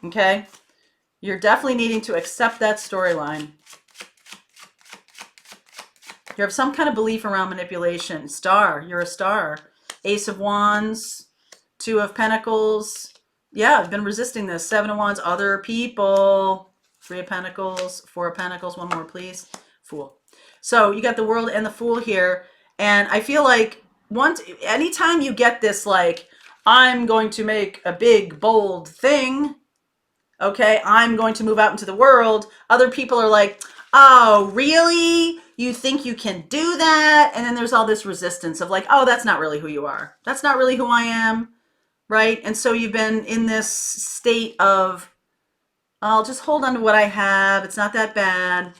Speaker 1: okay? You're definitely needing to accept that storyline. You have some kind of belief around manipulation. Star, you're a star. Ace of Wands, 2 of Pentacles. Yeah, I've been resisting this. 7 of Wands, other people. 3 of Pentacles, 4 of Pentacles. One more, please. Fool. So you got the World and the Fool here. And I feel like anytime you get this, like, I'm going to make a big, bold thing, okay, I'm going to move out into the world, other people are like, oh, really? You think you can do that? And then there's all this resistance of like, oh, that's not really who you are. That's not really who I am, right? And so you've been in this state of, I'll just hold on to what I have. It's not that bad.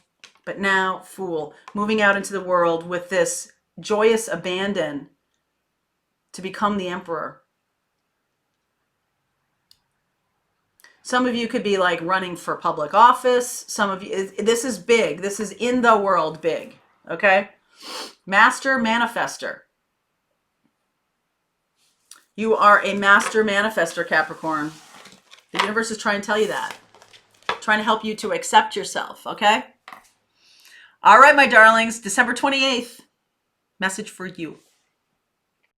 Speaker 1: But now, Fool, moving out into the world with this joyous abandon to become the Emperor. Some of you could be like running for public office. Some of you, this is big. This is in the world big, okay? Master manifester. You are a master manifester, Capricorn. The universe is trying to tell you that. Trying to help you to accept yourself, okay? All right, my darlings, December 28th, message for you.